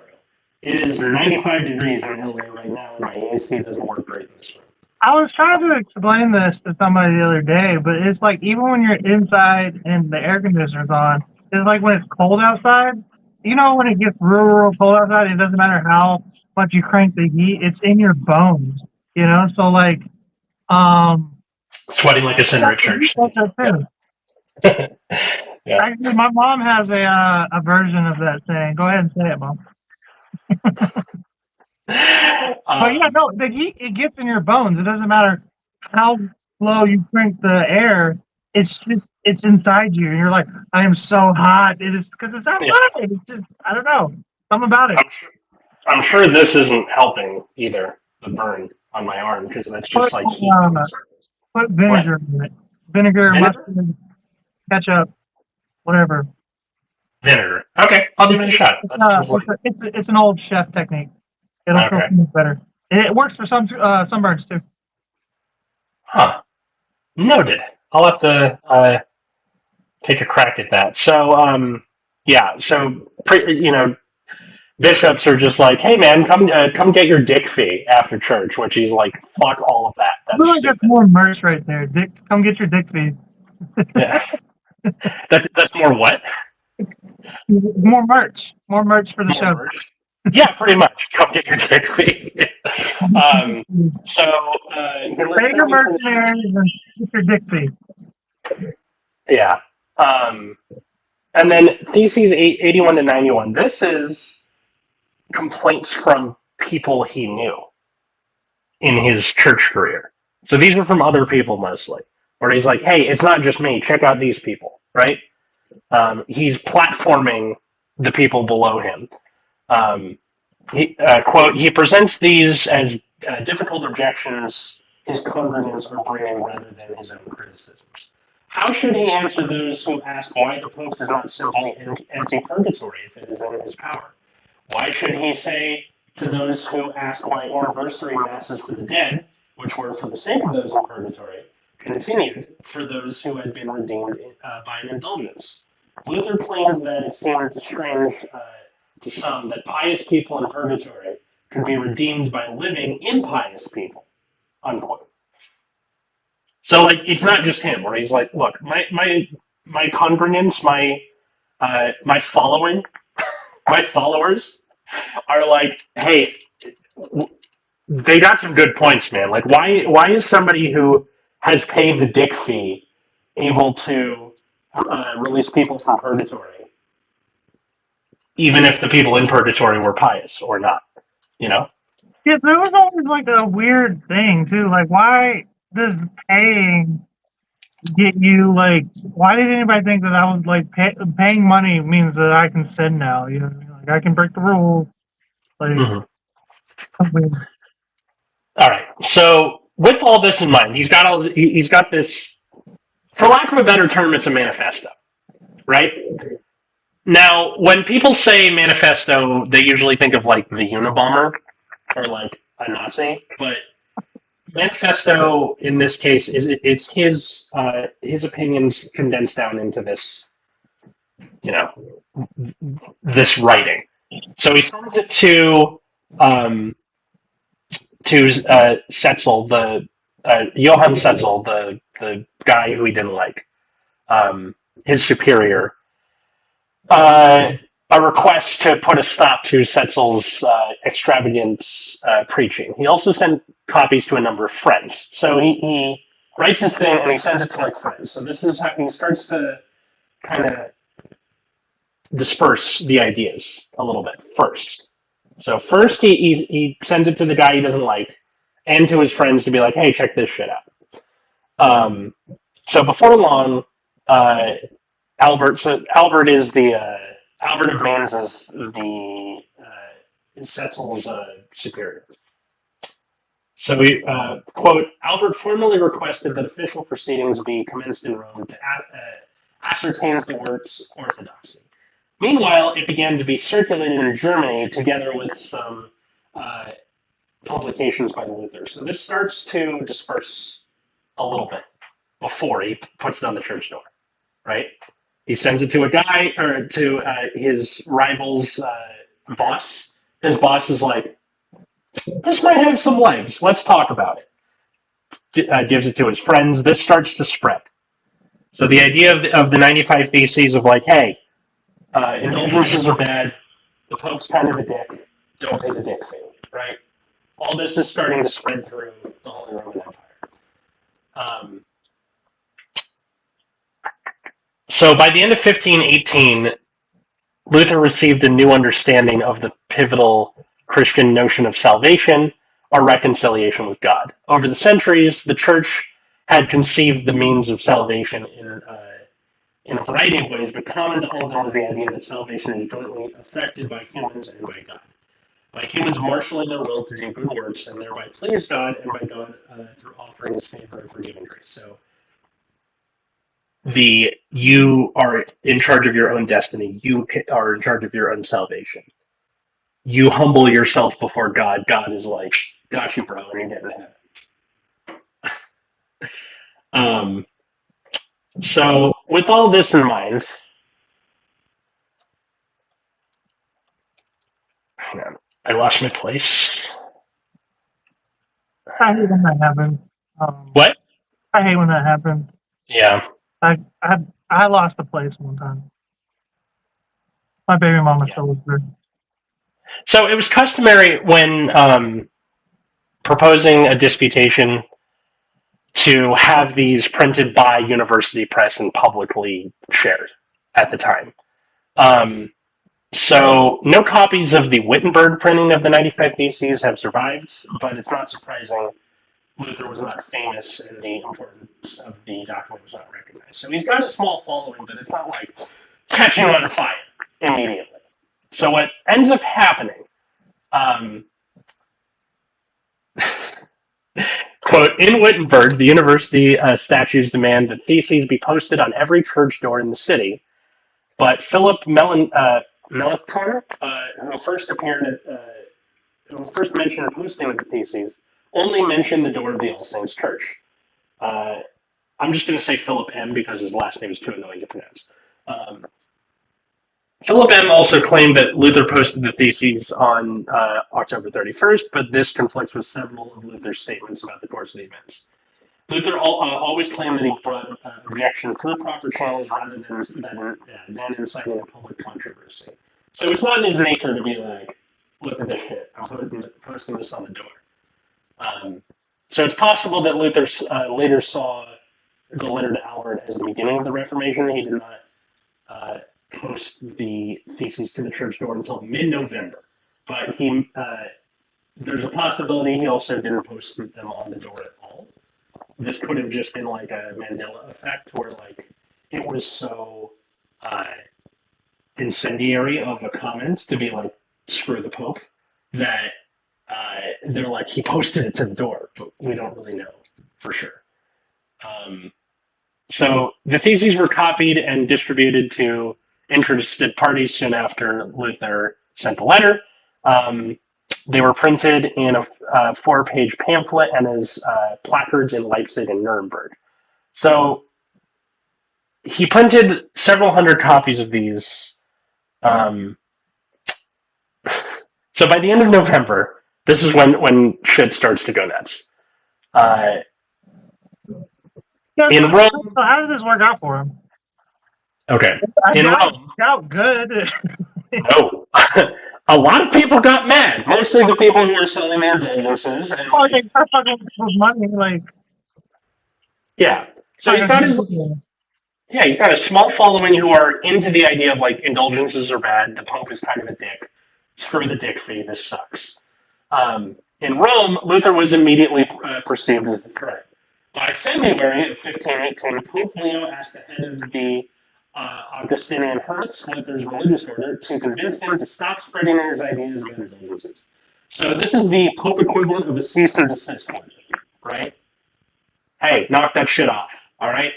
It is 95 degrees in LA right now, and my AC doesn't work great in this room. I was trying to explain this to somebody the other day, but it's like even when you're inside and the air conditioner's on, it's like when it's cold outside. You know, when it gets real cold outside, it doesn't matter how much you crank the heat; it's in your bones. You know, so like, sweating like a sinner at church. Yeah. Actually, my mom has a version of that saying. Go ahead and say it, Mom. But yeah, no, the heat, it gets in your bones. It doesn't matter how low you crank the air. It's inside you, and you're like, I am so hot. It is because it's outside. Yeah. It's just, I don't know, something about it. I'm sure this isn't helping either. The burn on my arm because that's just like heat on the surface. Put vinegar in it. Vinegar? Mustard, ketchup, whatever. Vinegar. Okay, I'll give it a shot. It's an old chef technique. It'll feel better. It works for some sunburns too. Huh. Noted. I'll have to take a crack at that. So, bishops are just like, hey man, come get your dick fee after church, which he's like, fuck all of that. I feel like that's more merch right there. Dick, come get your dick fee. Yeah. That's more what? More merch for the show. Merch. Yeah, pretty much. Come get your dick fee. Pay your mercenaries and get your dick fee. Yeah. And then Theses 81 to 91. This is complaints from people he knew. in his church career. So these are from other people mostly, where he's like, hey, it's not just me. Check out these people, right? He's platforming the people below him. Quote, he presents these as difficult objections his congregants are bringing rather than his own criticisms. How should he answer those who ask why the Pope does not simply empty purgatory if it is in his power? Why should he say to those who ask why anniversary masses for the dead, which were for the sake of those in purgatory, continued for those who had been redeemed by an indulgence? Luther claims that it seemed strange to some that pious people in purgatory could be redeemed by living impious people, unquote. So, like, it's not just him, where he's like, look, my congregants, my following, my followers are like, hey, they got some good points, man. Like, why is somebody who has paid the dick fee able to release people from purgatory, even if the people in purgatory were pious or not? You know? Yeah, there was always like a weird thing too. Like, why does paying get you like? Why did anybody think that I was like paying money means that I can sin now? You know, what I mean? Like I can break the rules. Like, All right. So with all this in mind, he's got this. For lack of a better term, it's a manifesto, right? Now, when people say manifesto, they usually think of like the Unabomber or like a Nazi, but manifesto in this case it's his opinions condensed down into this, you know, this writing. So he sends it to Setzel, the Johann Setzel, the guy who he didn't like, his superior. A request to put a stop to Setzel's extravagant preaching. He also sent copies to a number of friends. So he writes his thing and he sends it to like friends. So this is how he starts to kind of disperse the ideas a little bit first. So first he sends it to the guy he doesn't like and to his friends to be like, hey, check this shit out. So before long, Albert is the Albert of Mainz is the Setzel's superior. So we quote, Albert formally requested that official proceedings be commenced in Rome to ascertain the work's orthodoxy. Meanwhile, it began to be circulated in Germany together with some publications by Luther. So this starts to disperse a little bit before he puts it on the church door, right? He sends it to a guy, or to his rival's boss. His boss is like, this might have some legs. Let's talk about it. Gives it to his friends. This starts to spread. So the idea of the 95 Theses of like, hey, indulgences are bad. The Pope's kind of a dick. Don't pay the dick fee, right? All this is starting to spread through the Holy Roman Empire. So by the end of 1518, Luther received a new understanding of the pivotal Christian notion of salvation or reconciliation with God. Over the centuries, the Church had conceived the means of salvation in a variety of ways, but common to all of them was the idea that salvation is jointly affected by humans and by God. By humans marshaling their will to do good works and thereby please God, and by God through offering His favor and forgiving grace. So you are in charge of your own destiny. You are in charge of your own salvation. You humble yourself before God. God is like, got you, bro, and you're getting to heaven. So with all this in mind, hang on, I lost my place. I hate when that happens. What? I hate when that happens. Yeah. I lost a place one time. My baby mama still was there. So it was customary when proposing a disputation to have these printed by University Press and publicly shared at the time. So no copies of the Wittenberg printing of the 95 Theses have survived, but it's not surprising Luther was not famous and the importance of the document was not recognized. So he's got a small following, but it's not like catching on fire immediately. So what ends up happening, quote, in Wittenberg, the university statutes demand that theses be posted on every church door in the city, but Philip Melanchthon, who first mentioned posting of the theses, only mentioned the door of the All Saints Church. I'm just going to say Philip M because his last name is too annoying to pronounce. Philip M also claimed that Luther posted the theses on October 31st, but this conflicts with several of Luther's statements about the course of the events. Luther always claimed that he brought objections through proper channels rather than inciting a public controversy. So it's not in his nature to be like, look at this shit, I'm posting this on the door. So it's possible that Luther later saw the letter to Albert as the beginning of the Reformation. He did not post the theses to the church door until mid-November. But there's a possibility he also didn't post them on the door at all. This could have just been like a Mandela effect where like it was so incendiary of a comment to be like, screw the Pope, that they're like, he posted it to the door, but we don't really know for sure. So the theses were copied and distributed to interested parties soon after Luther sent the letter. They were printed in a 4-page pamphlet and as placards in Leipzig and Nuremberg. So he printed several hundred copies of these. So by the end of November, this is when shit starts to go nuts. In Rome. So how did this work out for him? Okay. In Rome. Out good. No. A lot of people got mad. Mostly the people who were selling indulgences. And, they fucking money, like. Yeah. So he's got he's got a small following who are into the idea of like indulgences are bad. The Pope is kind of a dick. Screw the dick fee. This sucks. In Rome, Luther was immediately perceived as the threat. By February of 1518, Pope Leo asked the head of the Augustinian Hertz, Luther's religious order, to convince him to stop spreading his ideas about indulgences. So this is the Pope equivalent of a cease and desist order, right? Hey, knock that shit off, all right?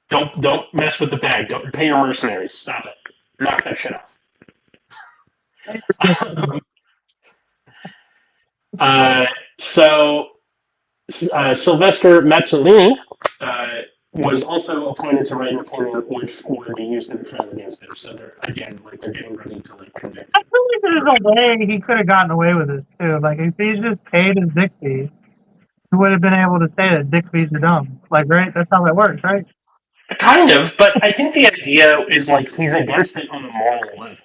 Don't mess with the bag. Don't pay your mercenaries. Stop it. Knock that shit off. So Sylvester Mazzolini was also appointed to write an opinion which would be used in the trial against him. So they're getting ready to convict him. I feel like there's a way he could have gotten away with it too. Like if he just paid his dick fee, he would have been able to say that dick fees are dumb. Like, right? That's how that works, right? Kind of, but I think the idea is like he's against it on a moral level.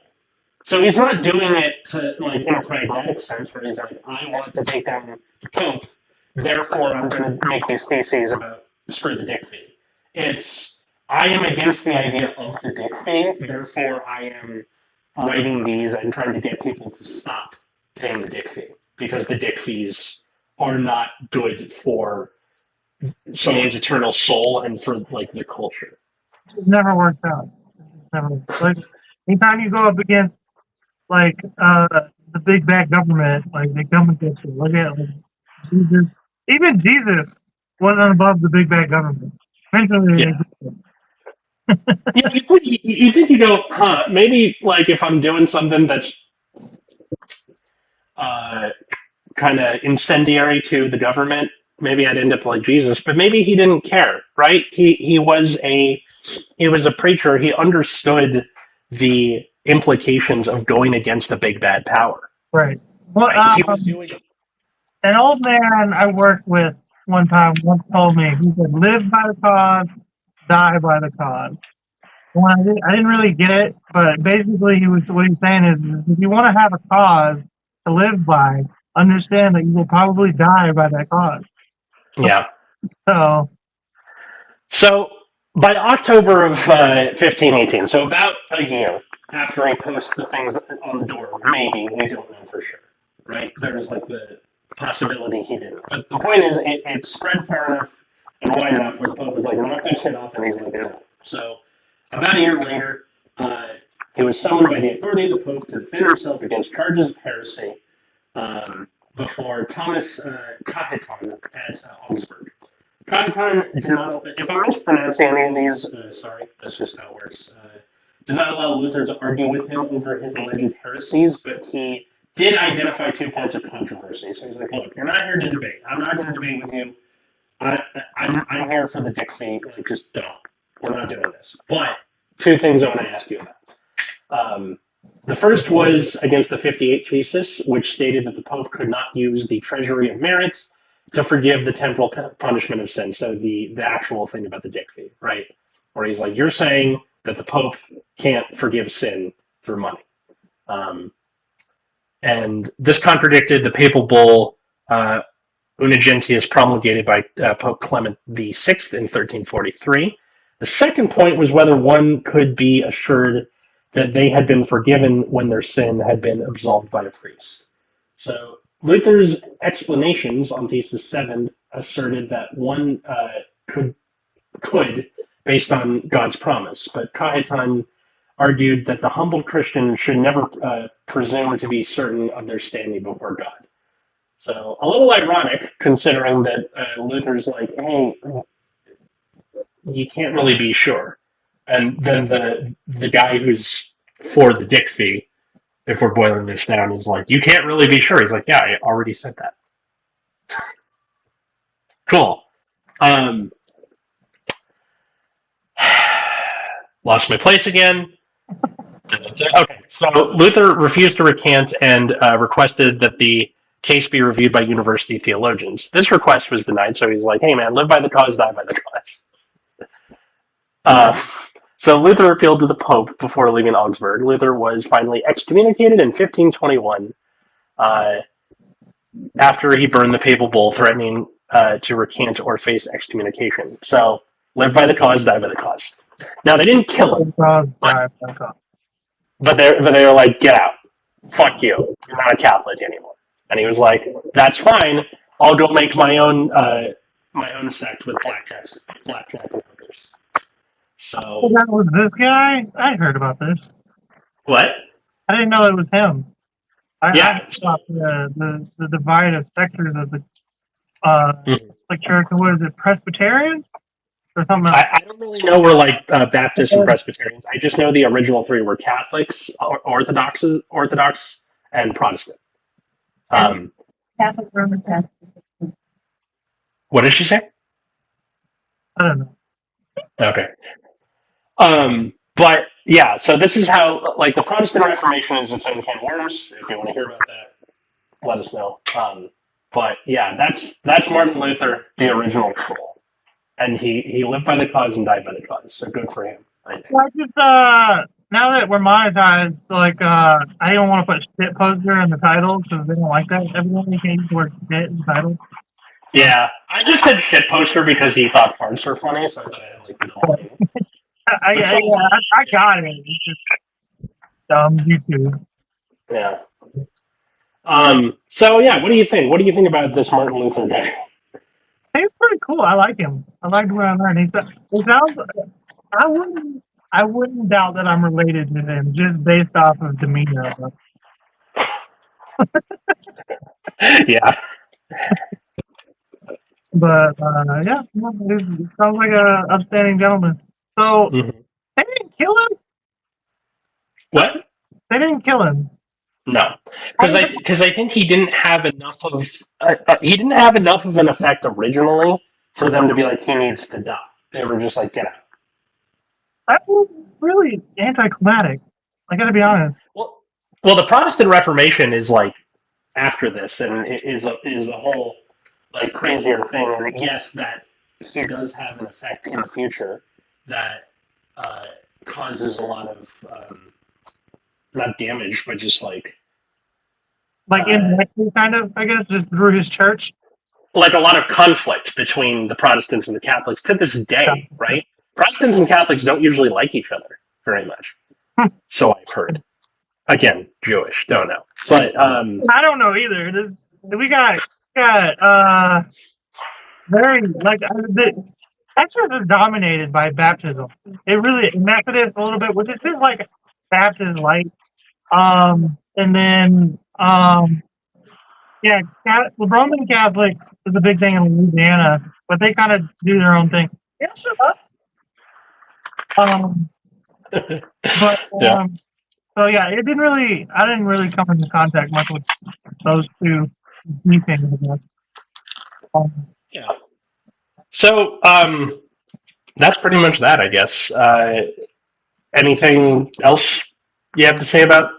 So he's not doing it to like in a pragmatic sense where he's like, I want to take down the Pope, therefore I'm going to make these theses about screw the dick fee. It's I am against the idea of the dick fee, therefore I am writing these and trying to get people to stop paying the dick fee because the dick fees are not good for someone's eternal soul and for like the culture. It never worked out. Like anytime you go up against like the big bad government, like they come against you. Look at like Jesus. Even Jesus wasn't above the big bad government. Eventually, yeah, you think you go, huh? Maybe like if I'm doing something that's kind of incendiary to the government, maybe I'd end up like Jesus. But maybe he didn't care, right? He was a preacher. He understood the implications of going against a big bad power. Right. Well, right? He was doing an old man I worked with one time once told me, he said, live by the cause, die by the cause. When I didn't really get it, but basically what he's saying is if you want to have a cause to live by, understand that you will probably die by that cause. Yeah. So by October of 1518, so about a year, after he posts the things on the door. Maybe, we don't know for sure, right? There's like the possibility he didn't. But the point is, it spread far enough and wide enough where the Pope was like, knock that shit off, and he's like, no. So about a year later, he was summoned by the authority of the Pope to defend himself against charges of heresy before Thomas Cajetan at Augsburg. Cajetan did not, if I'm mispronouncing any of these, sorry, that's just how it works, did not allow Luther to argue with him over his alleged heresies, but he did identify 2 points of controversy. So he's like, look, you're not here to debate. I'm not going to debate with you. I'm here for the dick feet. Like, just don't. We're not doing this. But 2 things I want to ask you about. The first was against the 58 Thesis, which stated that the Pope could not use the treasury of merits to forgive the temporal punishment of sin. So the actual thing about the dick feet, right? Where he's like, you're saying that the Pope can't forgive sin through money. And this contradicted the papal bull Una Gentius promulgated by Pope Clement VI in 1343. The second point was whether one could be assured that they had been forgiven when their sin had been absolved by a priest. So Luther's explanations on Thesis 7 asserted that one could, based on God's promise, but Cajetan argued that the humble Christian should never presume to be certain of their standing before God. So a little ironic, considering that Luther's like, hey, you can't really be sure. And then the guy who's for the dick fee, if we're boiling this down, is like, you can't really be sure. He's like, yeah, I already said that. Cool. Lost my place again. Okay, so Luther refused to recant and requested that the case be reviewed by university theologians. This request was denied, so he's like, hey man, live by the cause, die by the cause. So Luther appealed to the Pope before leaving Augsburg. Luther was finally excommunicated in 1521 after he burned the papal bull threatening to recant or face excommunication. So live by the cause, die by the cause. Now, they didn't kill him, but they were like, get out. Fuck you. You're not a Catholic anymore. And he was like, that's fine. I'll go make my own sect with blackjack and hookers. So that was this guy? I heard about this. What? I didn't know it was him. Yeah. I thought the divide of sectors of the like church. What is it, Presbyterian or something else? I don't really know where like Baptists and Presbyterians. I just know the original 3 were Catholics, Orthodox, and Protestant. Catholic, Roman Catholic. What did she say? I don't know. Okay. But yeah, so this is how like the Protestant Reformation is its own can of worms. If you want to hear about that, let us know. But yeah, that's Martin Luther, the original troll, and he lived by the cause and died by the cause. So good for him. I think. Well, I just now that we're monetized, like I don't want to put shit poster in the title because they don't like that. Everyone can use the word shit in the title. Yeah, I just said shit poster because he thought farts were funny, so I thought I had like the whole thing. I got it. It's just dumb YouTube. Yeah. So yeah, what do you think? What do you think about this Martin Luther guy? He's pretty cool. I like him. I liked what I learned. He sounds. I wouldn't doubt that I'm related to him just based off of demeanor. Yeah. But yeah, he sounds like a upstanding gentleman. So they didn't kill him. What? They didn't kill him. No, because I think he didn't have enough of an effect originally for them to be like he needs to die. They were just like, get out. That was really anticlimactic. I gotta be honest. Well, the Protestant Reformation is like after this, and it is a whole like crazier thing. And yes, that he does have an effect in the future that causes a lot of not damage, but just like indirectly, kind of, I guess, just through his church. Like a lot of conflict between the Protestants and the Catholics to this day, right? Protestants and Catholics don't usually like each other very much. So I've heard. Again, Jewish, don't know. But I don't know either. We got very like Texas is dominated by baptism. It really Methodist a little bit, which is just like Baptist light. And then yeah, Roman Catholic is a big thing in Louisiana, but they kind of do their own thing. Yeah, sure. But yeah. so yeah, I didn't really come into contact much with those two things. Yeah. So that's pretty much that, I guess. Anything else you have to say about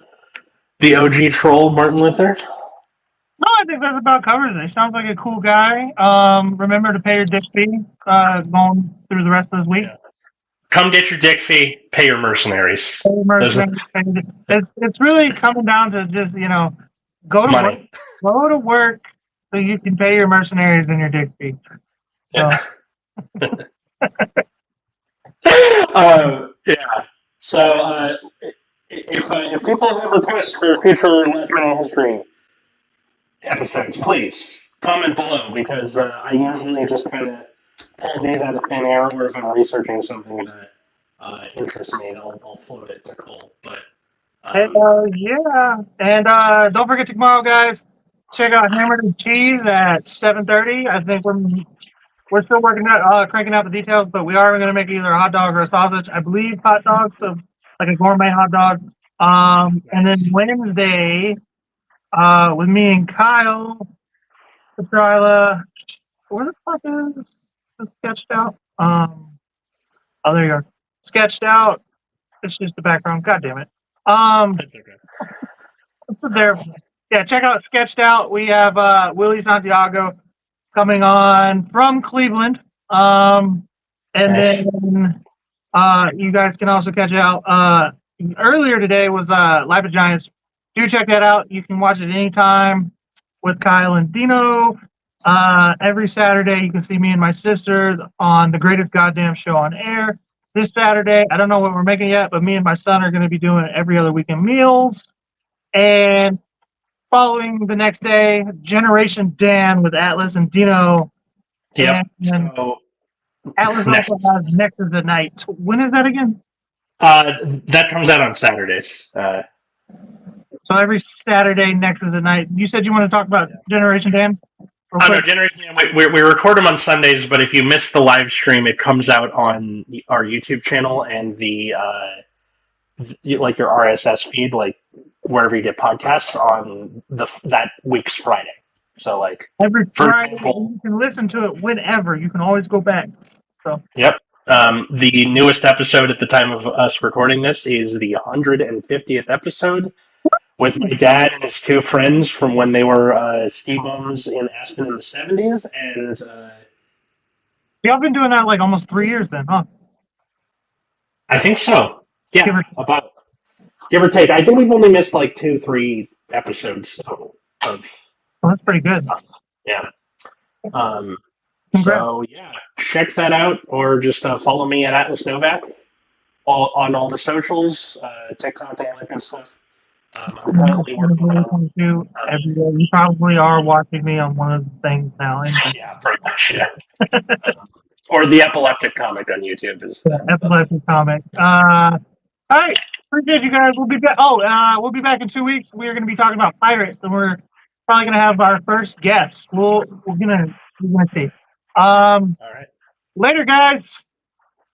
the OG troll, Martin Luther? No, I think that's about covers it. Sounds like a cool guy. Remember to pay your dick fee going through the rest of this week. Yeah. Come get your dick fee, pay your mercenaries. It's really coming down to just, go to work so you can pay your mercenaries and your dick fee. So. Yeah. Yeah. So if people have requests for future Last Minute History episodes, please comment below, because I usually just kind of pull these out of thin air, or if I'm researching something that interests me, I'll float it to Cole. But yeah, and don't forget tomorrow, guys. Check out Hammered and Cheese at 7:30. I think we're still working out, cranking out the details, but we are going to make either a hot dog or a sausage. I believe hot dog, so like a gourmet hot dog. And then Wednesday, with me and Kyle, Petrila, where the fuck is the Sketched Out? Oh, there you are. Sketched Out. It's just the background. God damn it. that's okay. What's there? Yeah, check out Sketched Out. We have Willie Santiago coming on from Cleveland. And then you guys can also catch out. Earlier today was Life of Giants. Do check that out. You can watch it anytime with Kyle and Dino. Every Saturday, you can see me and my sister on the Greatest Goddamn Show on air. This Saturday, I don't know what we're making yet, but me and my son are going to be doing every other weekend meals. And following the next day, Generation Dan with Atlas and Dino. Yep. And so Atlas also has Nexus at Night. When is that again? That comes out on Saturdays. So every Saturday, Nexus at Night. You said you want to talk about Generation Dan? Oh, no, Generation Dan, we record them on Sundays, but if you miss the live stream, it comes out on our YouTube channel and the like your RSS feed, like wherever you get podcasts, on that week's Friday. So like every Friday, you can listen to it whenever. You can always go back. So yep. The newest episode at the time of us recording this is the 150th episode, with my dad and his two friends from when they were ski bums in Aspen in the 70s. And y'all been doing that like almost 3 years then, huh? I think so. Yeah, about give or take. I think we've only missed like 2-3 episodes total. Well, that's pretty good. Stuff. Yeah. So yeah, check that out, or just follow me at Atlas Novak on all the socials, TikTok, all that good stuff. I'm currently working on every day. You probably are watching me on one of the things now. Yeah, pretty much. Yeah. Or the Epileptic Comic on YouTube is. Epileptic Comic. All right, appreciate you guys. We'll be back. We'll be back in 2 weeks. We are going to be talking about pirates, and we're probably going to have our first guest. We're gonna see. All right. Later, guys.